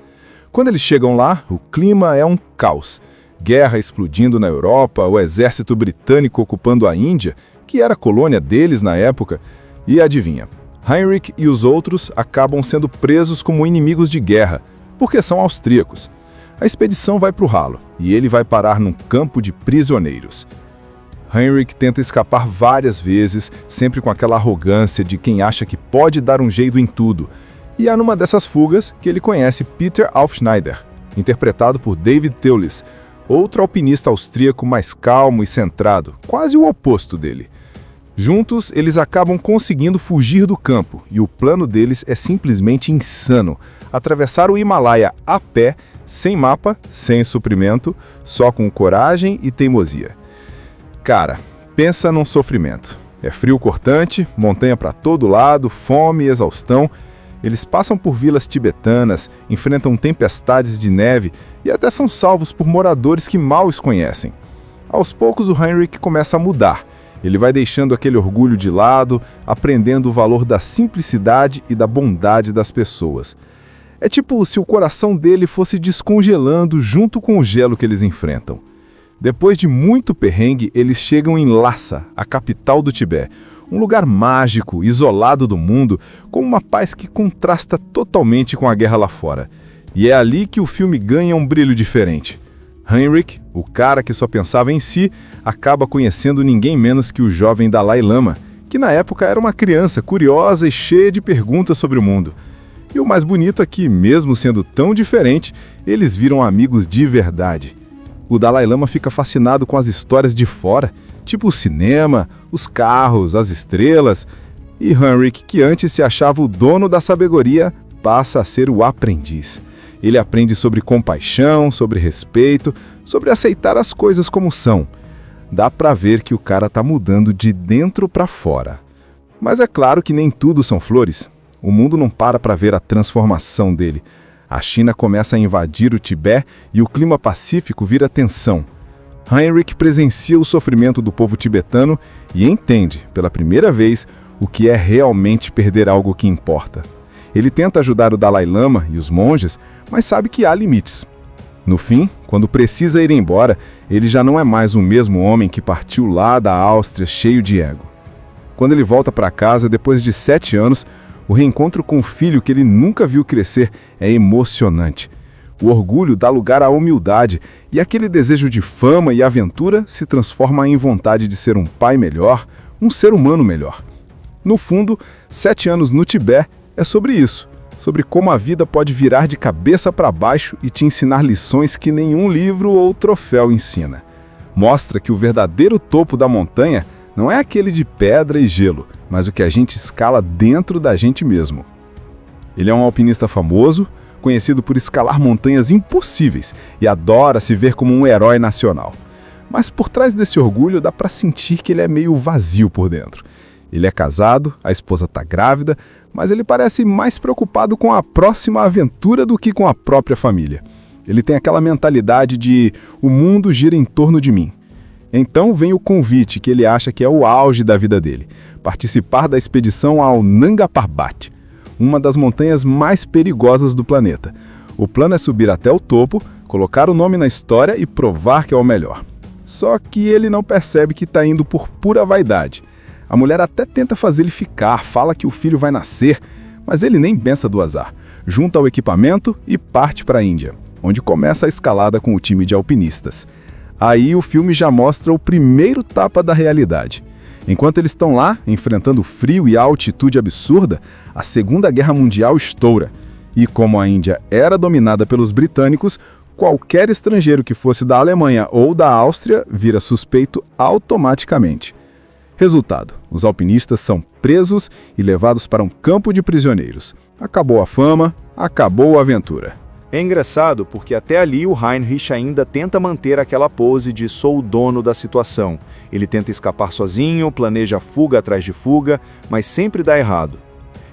Quando eles chegam lá, o clima é um caos. Guerra explodindo na Europa, o exército britânico ocupando a Índia, que era colônia deles na época. E adivinha, Heinrich e os outros acabam sendo presos como inimigos de guerra, porque são austríacos. A expedição vai para o ralo, e ele vai parar num campo de prisioneiros. Heinrich tenta escapar várias vezes, sempre com aquela arrogância de quem acha que pode dar um jeito em tudo. E é numa dessas fugas que ele conhece Peter Aufschneider, interpretado por David Thewlis, outro alpinista austríaco mais calmo e centrado, quase o oposto dele. Juntos, eles acabam conseguindo fugir do campo, e o plano deles é simplesmente insano: atravessar o Himalaia a pé, sem mapa, sem suprimento, só com coragem e teimosia. Cara, pensa num sofrimento. É frio cortante, montanha para todo lado, fome e exaustão. Eles passam por vilas tibetanas, enfrentam tempestades de neve e até são salvos por moradores que mal os conhecem. Aos poucos, o Heinrich começa a mudar. Ele vai deixando aquele orgulho de lado, aprendendo o valor da simplicidade e da bondade das pessoas. É tipo se o coração dele fosse descongelando junto com o gelo que eles enfrentam. Depois de muito perrengue, eles chegam em Lhasa, a capital do Tibete, um lugar mágico, isolado do mundo, com uma paz que contrasta totalmente com a guerra lá fora. E é ali que o filme ganha um brilho diferente. Heinrich, o cara que só pensava em si, acaba conhecendo ninguém menos que o jovem Dalai Lama, que na época era uma criança curiosa e cheia de perguntas sobre o mundo. E o mais bonito é que, mesmo sendo tão diferente, eles viram amigos de verdade. O Dalai Lama fica fascinado com as histórias de fora, tipo o cinema, os carros, as estrelas. E Heinrich, que antes se achava o dono da sabedoria, passa a ser o aprendiz. Ele aprende sobre compaixão, sobre respeito, sobre aceitar as coisas como são. Dá pra ver que o cara tá mudando de dentro pra fora. Mas é claro que nem tudo são flores. O mundo não para pra ver a transformação dele. A China começa a invadir o Tibete e o clima pacífico vira tensão. Heinrich presencia o sofrimento do povo tibetano e entende, pela primeira vez, o que é realmente perder algo que importa. Ele tenta ajudar o Dalai Lama e os monges, mas sabe que há limites. No fim, quando precisa ir embora, ele já não é mais o mesmo homem que partiu lá da Áustria cheio de ego. Quando ele volta para casa, depois de 7 anos, o reencontro com o filho que ele nunca viu crescer é emocionante. O orgulho dá lugar à humildade e aquele desejo de fama e aventura se transforma em vontade de ser um pai melhor, um ser humano melhor. No fundo, 7 anos no Tibete é sobre isso, sobre como a vida pode virar de cabeça para baixo e te ensinar lições que nenhum livro ou troféu ensina. Mostra que o verdadeiro topo da montanha não é aquele de pedra e gelo, mas o que a gente escala dentro da gente mesmo. Ele é um alpinista famoso, conhecido por escalar montanhas impossíveis e adora se ver como um herói nacional. Mas por trás desse orgulho dá para sentir que ele é meio vazio por dentro. Ele é casado, a esposa está grávida, mas ele parece mais preocupado com a próxima aventura do que com a própria família. Ele tem aquela mentalidade de o mundo gira em torno de mim. Então vem o convite que ele acha que é o auge da vida dele, participar da expedição ao Nanga Parbat, uma das montanhas mais perigosas do planeta. O plano é subir até o topo, colocar o nome na história e provar que é o melhor. Só que ele não percebe que está indo por pura vaidade. A mulher até tenta fazer ele ficar, fala que o filho vai nascer, mas ele nem pensa do azar. Junta o equipamento e parte para a Índia, onde começa a escalada com o time de alpinistas. Aí o filme já mostra o primeiro tapa da realidade. Enquanto eles estão lá, enfrentando frio e a altitude absurda, a Segunda Guerra Mundial estoura. E como a Índia era dominada pelos britânicos, qualquer estrangeiro que fosse da Alemanha ou da Áustria vira suspeito automaticamente. Resultado, os alpinistas são presos e levados para um campo de prisioneiros. Acabou a fama, acabou a aventura. É engraçado porque até ali o Heinrich ainda tenta manter aquela pose de sou o dono da situação. Ele tenta escapar sozinho, planeja fuga atrás de fuga, mas sempre dá errado.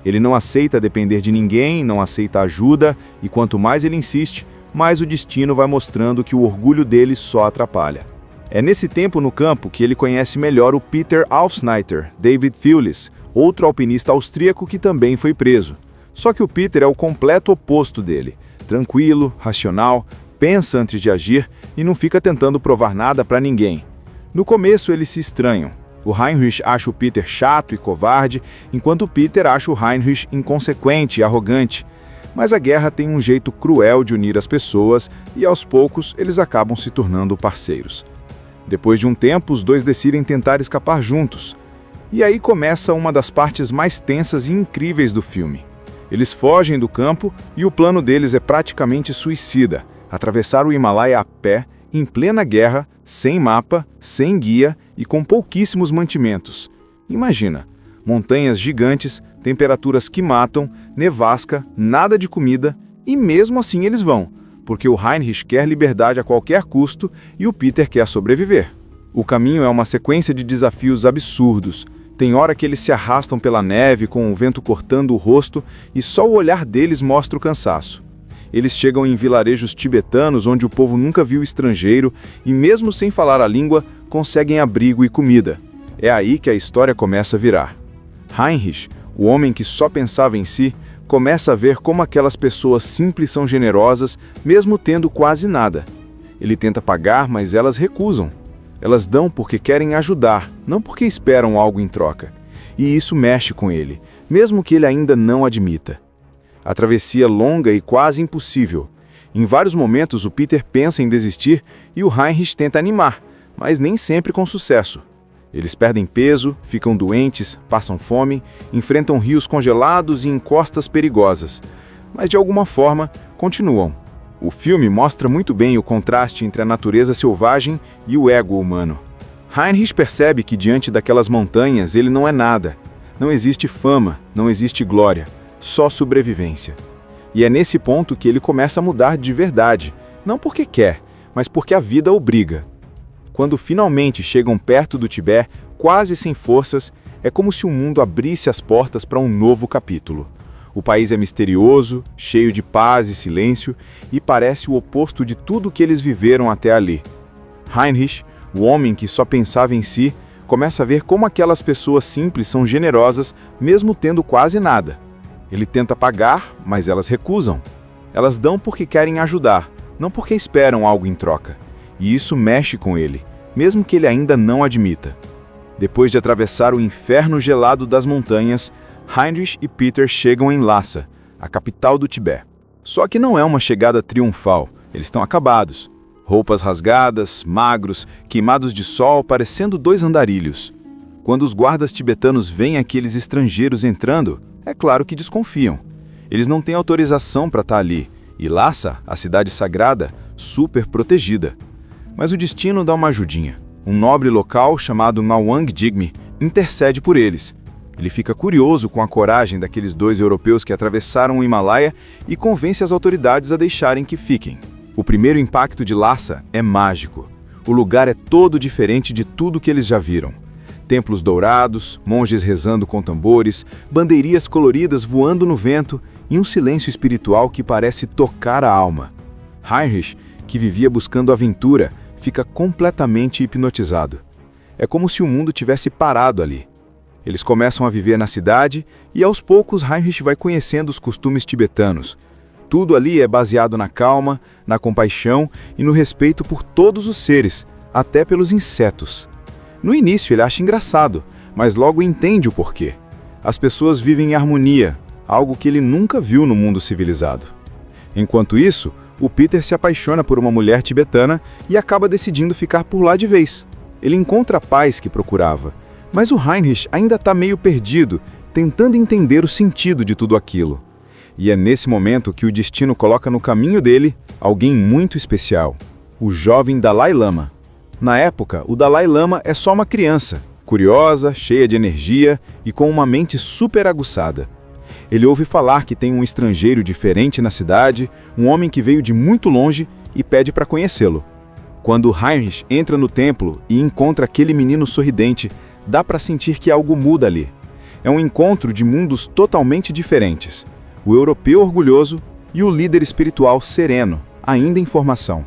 Ele não aceita depender de ninguém, não aceita ajuda, e quanto mais ele insiste, mais o destino vai mostrando que o orgulho dele só atrapalha. É nesse tempo no campo que ele conhece melhor o Peter Aufsniter, David Thewlis, outro alpinista austríaco que também foi preso. Só que o Peter é o completo oposto dele. Tranquilo, racional, pensa antes de agir e não fica tentando provar nada para ninguém. No começo eles se estranham. O Heinrich acha o Peter chato e covarde, enquanto o Peter acha o Heinrich inconsequente e arrogante. Mas a guerra tem um jeito cruel de unir as pessoas e aos poucos eles acabam se tornando parceiros. Depois de um tempo, os dois decidem tentar escapar juntos. E aí começa uma das partes mais tensas e incríveis do filme. Eles fogem do campo e o plano deles é praticamente suicida: atravessar o Himalaia a pé, em plena guerra, sem mapa, sem guia e com pouquíssimos mantimentos. Imagina, montanhas gigantes, temperaturas que matam, nevasca, nada de comida, e mesmo assim eles vão, porque o Heinrich quer liberdade a qualquer custo e o Peter quer sobreviver. O caminho é uma sequência de desafios absurdos. Tem hora que eles se arrastam pela neve com o vento cortando o rosto e só o olhar deles mostra o cansaço. Eles chegam em vilarejos tibetanos onde o povo nunca viu estrangeiro e, mesmo sem falar a língua, conseguem abrigo e comida. É aí que a história começa a virar. Heinrich, o homem que só pensava em si, começa a ver como aquelas pessoas simples são generosas, mesmo tendo quase nada. Ele tenta pagar, mas elas recusam. Elas dão porque querem ajudar, não porque esperam algo em troca. E isso mexe com ele, mesmo que ele ainda não admita. A travessia longa e quase impossível. Em vários momentos, o Peter pensa em desistir e o Heinrich tenta animar, mas nem sempre com sucesso. Eles perdem peso, ficam doentes, passam fome, enfrentam rios congelados e encostas perigosas. Mas de alguma forma, continuam. O filme mostra muito bem o contraste entre a natureza selvagem e o ego humano. Heinrich percebe que diante daquelas montanhas ele não é nada. Não existe fama, não existe glória, só sobrevivência. E é nesse ponto que ele começa a mudar de verdade, não porque quer, mas porque a vida obriga. Quando finalmente chegam perto do Tibete, quase sem forças, é como se o mundo abrisse as portas para um novo capítulo. O país é misterioso, cheio de paz e silêncio, e parece o oposto de tudo que eles viveram até ali. Heinrich, o homem que só pensava em si, começa a ver como aquelas pessoas simples são generosas, mesmo tendo quase nada. Ele tenta pagar, mas elas recusam. Elas dão porque querem ajudar, não porque esperam algo em troca. E isso mexe com ele, mesmo que ele ainda não admita. Depois de atravessar o inferno gelado das montanhas, Heinrich e Peter chegam em Lhasa, a capital do Tibete. Só que não é uma chegada triunfal, eles estão acabados. Roupas rasgadas, magros, queimados de sol, parecendo 2 andarilhos. Quando os guardas tibetanos veem aqueles estrangeiros entrando, é claro que desconfiam. Eles não têm autorização para estar ali, e Lhasa, a cidade sagrada, super protegida. Mas o destino dá uma ajudinha. Um nobre local chamado Ngawang Jigme intercede por eles. Ele fica curioso com a coragem daqueles 2 europeus que atravessaram o Himalaia e convence as autoridades a deixarem que fiquem. O primeiro impacto de Lhasa é mágico. O lugar é todo diferente de tudo que eles já viram. Templos dourados, monges rezando com tambores, bandeirias coloridas voando no vento e um silêncio espiritual que parece tocar a alma. Heinrich, que vivia buscando aventura, fica completamente hipnotizado. É como se o mundo tivesse parado ali. Eles começam a viver na cidade e aos poucos Heinrich vai conhecendo os costumes tibetanos. Tudo ali é baseado na calma, na compaixão e no respeito por todos os seres, até pelos insetos. No início ele acha engraçado, mas logo entende o porquê. As pessoas vivem em harmonia, algo que ele nunca viu no mundo civilizado. Enquanto isso, o Peter se apaixona por uma mulher tibetana e acaba decidindo ficar por lá de vez. Ele encontra a paz que procurava, mas o Heinrich ainda está meio perdido, tentando entender o sentido de tudo aquilo. E é nesse momento que o destino coloca no caminho dele alguém muito especial, o jovem Dalai Lama. Na época, o Dalai Lama é só uma criança, curiosa, cheia de energia e com uma mente super aguçada. Ele ouve falar que tem um estrangeiro diferente na cidade, um homem que veio de muito longe e pede para conhecê-lo. Quando Heinrich entra no templo e encontra aquele menino sorridente, dá para sentir que algo muda ali. É um encontro de mundos totalmente diferentes. O europeu orgulhoso e o líder espiritual sereno, ainda em formação.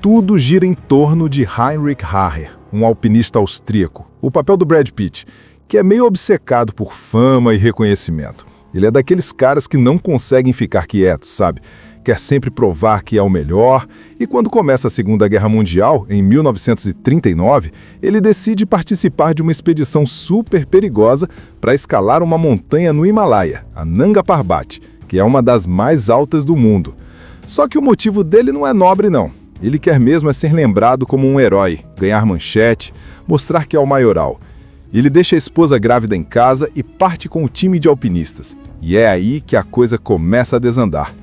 Tudo gira em torno de Heinrich Harrer, um alpinista austríaco, o papel do Brad Pitt, que é meio obcecado por fama e reconhecimento. Ele é daqueles caras que não conseguem ficar quietos, sabe? Quer sempre provar que é o melhor, e quando começa a Segunda Guerra Mundial, em 1939, ele decide participar de uma expedição super perigosa para escalar uma montanha no Himalaia, a Nanga Parbat, que é uma das mais altas do mundo. Só que o motivo dele não é nobre, não. Ele quer mesmo é ser lembrado como um herói, ganhar manchete, mostrar que é o maioral. Ele deixa a esposa grávida em casa e parte com o time de alpinistas. E é aí que a coisa começa a desandar.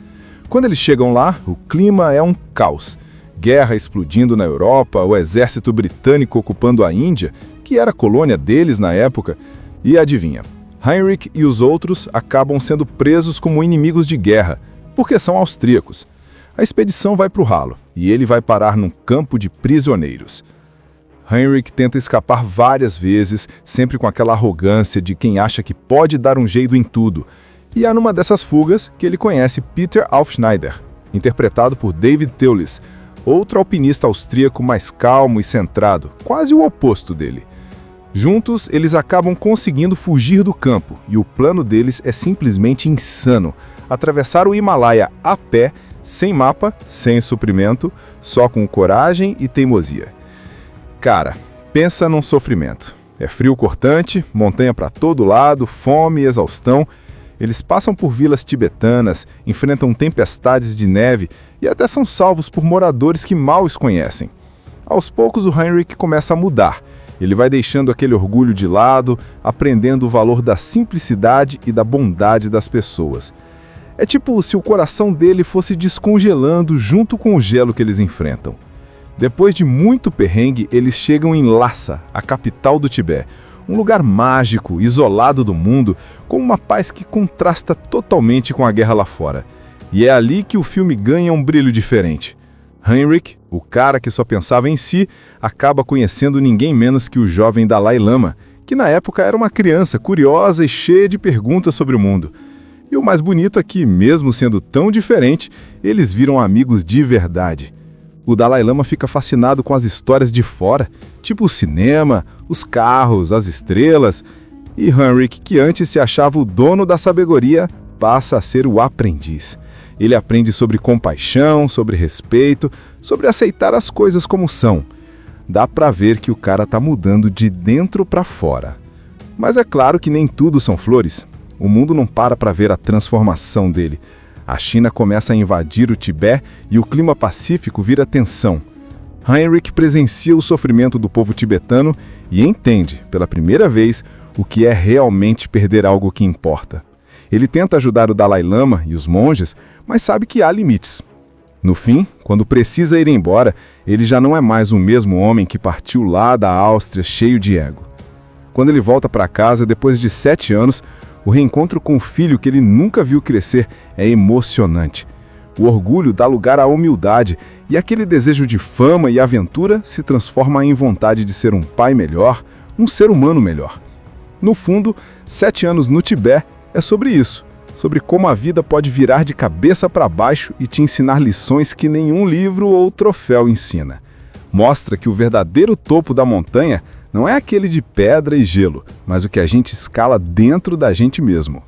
Quando eles chegam lá, o clima é um caos. Guerra explodindo na Europa, o exército britânico ocupando a Índia, que era colônia deles na época. E adivinha, Heinrich e os outros acabam sendo presos como inimigos de guerra, porque são austríacos. A expedição vai para o ralo, e ele vai parar num campo de prisioneiros. Heinrich tenta escapar várias vezes, sempre com aquela arrogância de quem acha que pode dar um jeito em tudo. E é numa dessas fugas que ele conhece Peter Aufschneider, interpretado por David Thewlis, outro alpinista austríaco mais calmo e centrado, quase o oposto dele. Juntos, eles acabam conseguindo fugir do campo, e o plano deles é simplesmente insano: atravessar o Himalaia a pé, sem mapa, sem suprimento, só com coragem e teimosia. Cara, pensa num sofrimento. É frio cortante, montanha para todo lado, fome, exaustão. Eles passam por vilas tibetanas, enfrentam tempestades de neve e até são salvos por moradores que mal os conhecem. Aos poucos, o Heinrich começa a mudar. Ele vai deixando aquele orgulho de lado, aprendendo o valor da simplicidade e da bondade das pessoas. É tipo se o coração dele fosse descongelando junto com o gelo que eles enfrentam. Depois de muito perrengue, eles chegam em Lhasa, a capital do Tibete, um lugar mágico, isolado do mundo, com uma paz que contrasta totalmente com a guerra lá fora. E é ali que o filme ganha um brilho diferente. Heinrich, o cara que só pensava em si, acaba conhecendo ninguém menos que o jovem Dalai Lama, que na época era uma criança curiosa e cheia de perguntas sobre o mundo. E o mais bonito é que, mesmo sendo tão diferente, eles viram amigos de verdade. O Dalai Lama fica fascinado com as histórias de fora, tipo o cinema, os carros, as estrelas. E Heinrich, que antes se achava o dono da sabedoria, passa a ser o aprendiz. Ele aprende sobre compaixão, sobre respeito, sobre aceitar as coisas como são. Dá pra ver que o cara tá mudando de dentro pra fora. Mas é claro que nem tudo são flores. O mundo não para ver a transformação dele. A China começa a invadir o Tibete e o clima pacífico vira tensão. Heinrich presencia o sofrimento do povo tibetano e entende, pela primeira vez, o que é realmente perder algo que importa. Ele tenta ajudar o Dalai Lama e os monges, mas sabe que há limites. No fim, quando precisa ir embora, ele já não é mais o mesmo homem que partiu lá da Áustria cheio de ego. Quando ele volta para casa, depois de 7 anos, o reencontro com o filho que ele nunca viu crescer é emocionante. O orgulho dá lugar à humildade e aquele desejo de fama e aventura se transforma em vontade de ser um pai melhor, um ser humano melhor. No fundo, 7 anos no Tibete é sobre isso, sobre como a vida pode virar de cabeça para baixo e te ensinar lições que nenhum livro ou troféu ensina. Mostra que o verdadeiro topo da montanha não é aquele de pedra e gelo, mas o que a gente escala dentro da gente mesmo.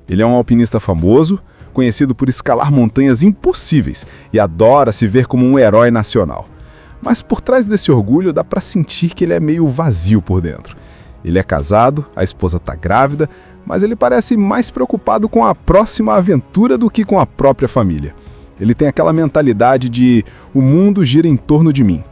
Ele é um alpinista famoso, conhecido por escalar montanhas impossíveis e adora se ver como um herói nacional. Mas por trás desse orgulho dá para sentir que ele é meio vazio por dentro. Ele é casado, a esposa está grávida, mas ele parece mais preocupado com a próxima aventura do que com a própria família. Ele tem aquela mentalidade de o mundo gira em torno de mim.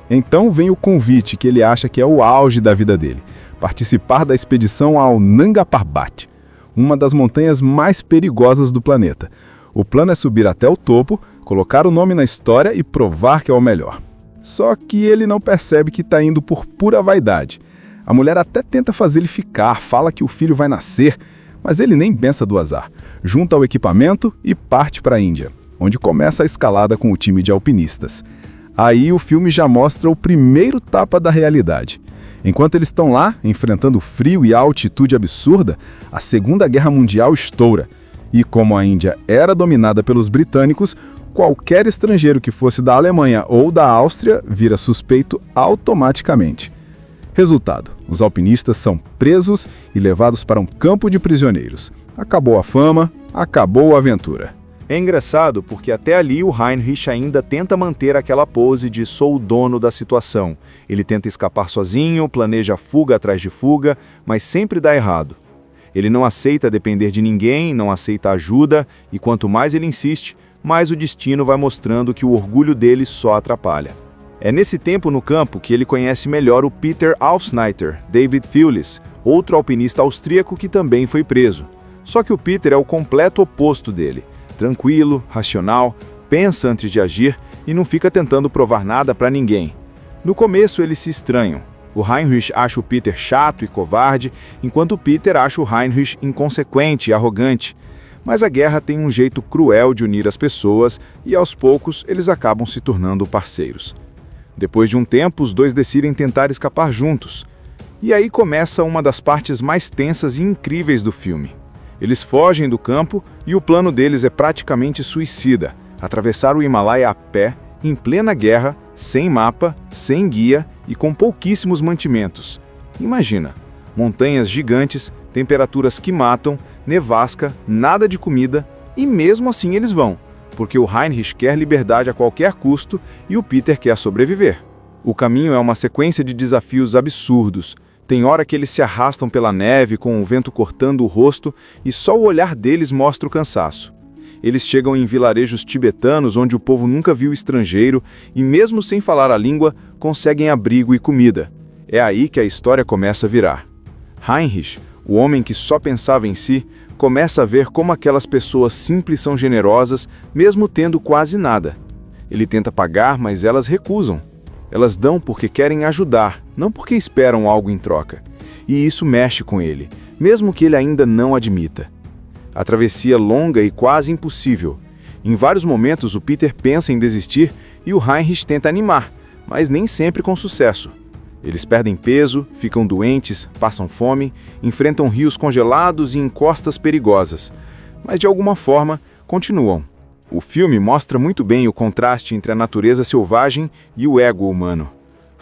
Então vem o convite que ele acha que é o auge da vida dele, participar da expedição ao Nanga Parbat, uma das montanhas mais perigosas do planeta. O plano é subir até o topo, colocar o nome na história e provar que é o melhor. Só que ele não percebe que está indo por pura vaidade. A mulher até tenta fazer ele ficar, fala que o filho vai nascer, mas ele nem pensa do azar. Junta o equipamento e parte para a Índia, onde começa a escalada com o time de alpinistas. Aí o filme já mostra o primeiro tapa da realidade. Enquanto eles estão lá, enfrentando o frio e a altitude absurda, a Segunda Guerra Mundial estoura. E como a Índia era dominada pelos britânicos, qualquer estrangeiro que fosse da Alemanha ou da Áustria vira suspeito automaticamente. Resultado, os alpinistas são presos e levados para um campo de prisioneiros. Acabou a fama, acabou a aventura. É engraçado porque até ali o Heinrich ainda tenta manter aquela pose de sou o dono da situação. Ele tenta escapar sozinho, planeja fuga atrás de fuga, mas sempre dá errado. Ele não aceita depender de ninguém, não aceita ajuda, e quanto mais ele insiste, mais o destino vai mostrando que o orgulho dele só atrapalha. É nesse tempo no campo que ele conhece melhor o Peter Aufsniter, David Thewlis, outro alpinista austríaco que também foi preso. Só que o Peter é o completo oposto dele. Tranquilo, racional, pensa antes de agir e não fica tentando provar nada para ninguém. No começo eles se estranham. O Heinrich acha o Peter chato e covarde, enquanto o Peter acha o Heinrich inconsequente e arrogante. Mas a guerra tem um jeito cruel de unir as pessoas e aos poucos eles acabam se tornando parceiros. Depois de um tempo, os dois decidem tentar escapar juntos. E aí começa uma das partes mais tensas e incríveis do filme. Eles fogem do campo e o plano deles é praticamente suicida, atravessar o Himalaia a pé, em plena guerra, sem mapa, sem guia e com pouquíssimos mantimentos. Imagina, montanhas gigantes, temperaturas que matam, nevasca, nada de comida e mesmo assim eles vão, porque o Heinrich quer liberdade a qualquer custo e o Peter quer sobreviver. O caminho é uma sequência de desafios absurdos, Tem hora que eles se arrastam pela neve com o vento cortando o rosto e só o olhar deles mostra o cansaço. Eles chegam em vilarejos tibetanos onde o povo nunca viu estrangeiro e, mesmo sem falar a língua, conseguem abrigo e comida. É aí que a história começa a virar. Heinrich, o homem que só pensava em si, começa a ver como aquelas pessoas simples são generosas, mesmo tendo quase nada. Ele tenta pagar, mas elas recusam. Elas dão porque querem ajudar, não porque esperam algo em troca. E isso mexe com ele, mesmo que ele ainda não admita. A travessia longa e quase impossível. Em vários momentos o Peter pensa em desistir e o Heinrich tenta animar, mas nem sempre com sucesso. Eles perdem peso, ficam doentes, passam fome, enfrentam rios congelados e encostas perigosas. Mas de alguma forma, continuam. O filme mostra muito bem o contraste entre a natureza selvagem e o ego humano.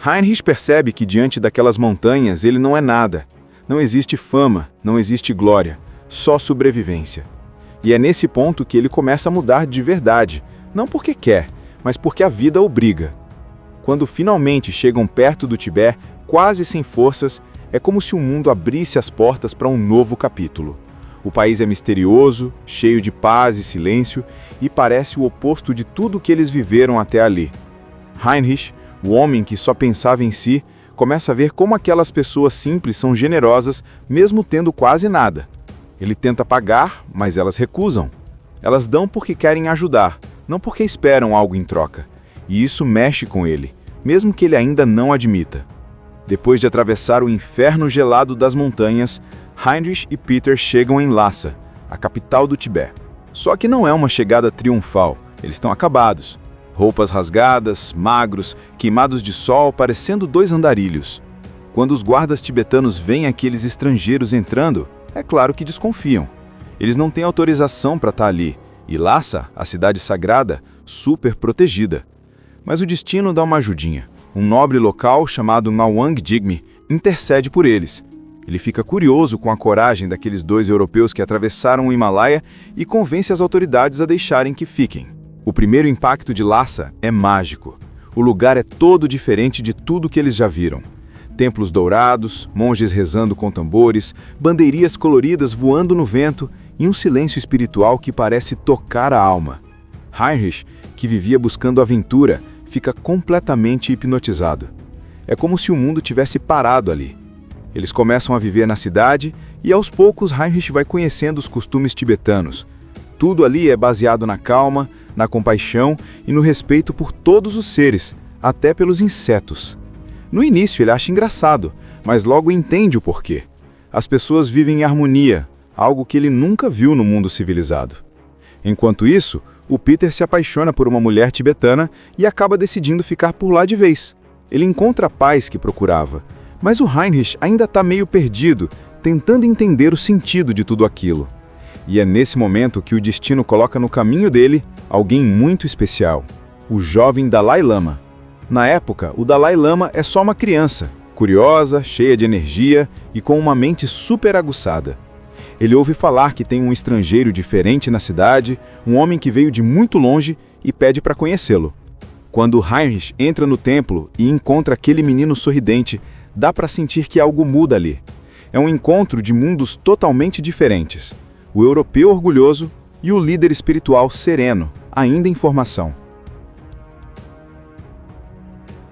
Heinrich percebe que diante daquelas montanhas ele não é nada. Não existe fama, não existe glória, só sobrevivência. E é nesse ponto que ele começa a mudar de verdade, não porque quer, mas porque a vida obriga. Quando finalmente chegam perto do Tibete, quase sem forças, é como se o mundo abrisse as portas para um novo capítulo. O país é misterioso, cheio de paz e silêncio, e parece o oposto de tudo que eles viveram até ali. Heinrich, o homem que só pensava em si, começa a ver como aquelas pessoas simples são generosas, mesmo tendo quase nada. Ele tenta pagar, mas elas recusam. Elas dão porque querem ajudar, não porque esperam algo em troca. E isso mexe com ele, mesmo que ele ainda não admita. Depois de atravessar o inferno gelado das montanhas, Heinrich e Peter chegam em Lhasa, a capital do Tibete. Só que não é uma chegada triunfal, eles estão acabados. Roupas rasgadas, magros, queimados de sol, parecendo 2 andarilhos. Quando os guardas tibetanos veem aqueles estrangeiros entrando, é claro que desconfiam. Eles não têm autorização para estar ali, e Lhasa, a cidade sagrada, super protegida. Mas o destino dá uma ajudinha. Um nobre local chamado Ngawang Jigme intercede por eles. Ele fica curioso com a coragem daqueles 2 europeus que atravessaram o Himalaia e convence as autoridades a deixarem que fiquem. O primeiro impacto de Lhasa é mágico. O lugar é todo diferente de tudo que eles já viram. Templos dourados, monges rezando com tambores, bandeirias coloridas voando no vento e um silêncio espiritual que parece tocar a alma. Heinrich, que vivia buscando aventura, fica completamente hipnotizado. É como se o mundo tivesse parado ali. Eles começam a viver na cidade e aos poucos Heinrich vai conhecendo os costumes tibetanos. Tudo ali é baseado na calma, na compaixão e no respeito por todos os seres, até pelos insetos. No início ele acha engraçado, mas logo entende o porquê. As pessoas vivem em harmonia, algo que ele nunca viu no mundo civilizado. Enquanto isso, o Peter se apaixona por uma mulher tibetana e acaba decidindo ficar por lá de vez. Ele encontra a paz que procurava, mas o Heinrich ainda está meio perdido, tentando entender o sentido de tudo aquilo. E é nesse momento que o destino coloca no caminho dele alguém muito especial, o jovem Dalai Lama. Na época, o Dalai Lama é só uma criança, curiosa, cheia de energia e com uma mente super aguçada. Ele ouve falar que tem um estrangeiro diferente na cidade, um homem que veio de muito longe e pede para conhecê-lo. Quando Heinrich entra no templo e encontra aquele menino sorridente, dá para sentir que algo muda ali. É um encontro de mundos totalmente diferentes. O europeu orgulhoso e o líder espiritual sereno, ainda em formação.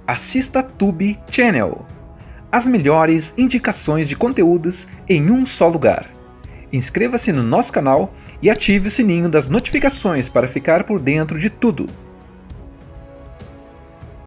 Assista Tube Channel. As melhores indicações de conteúdos em um só lugar. Inscreva-se no nosso canal e ative o sininho das notificações para ficar por dentro de tudo.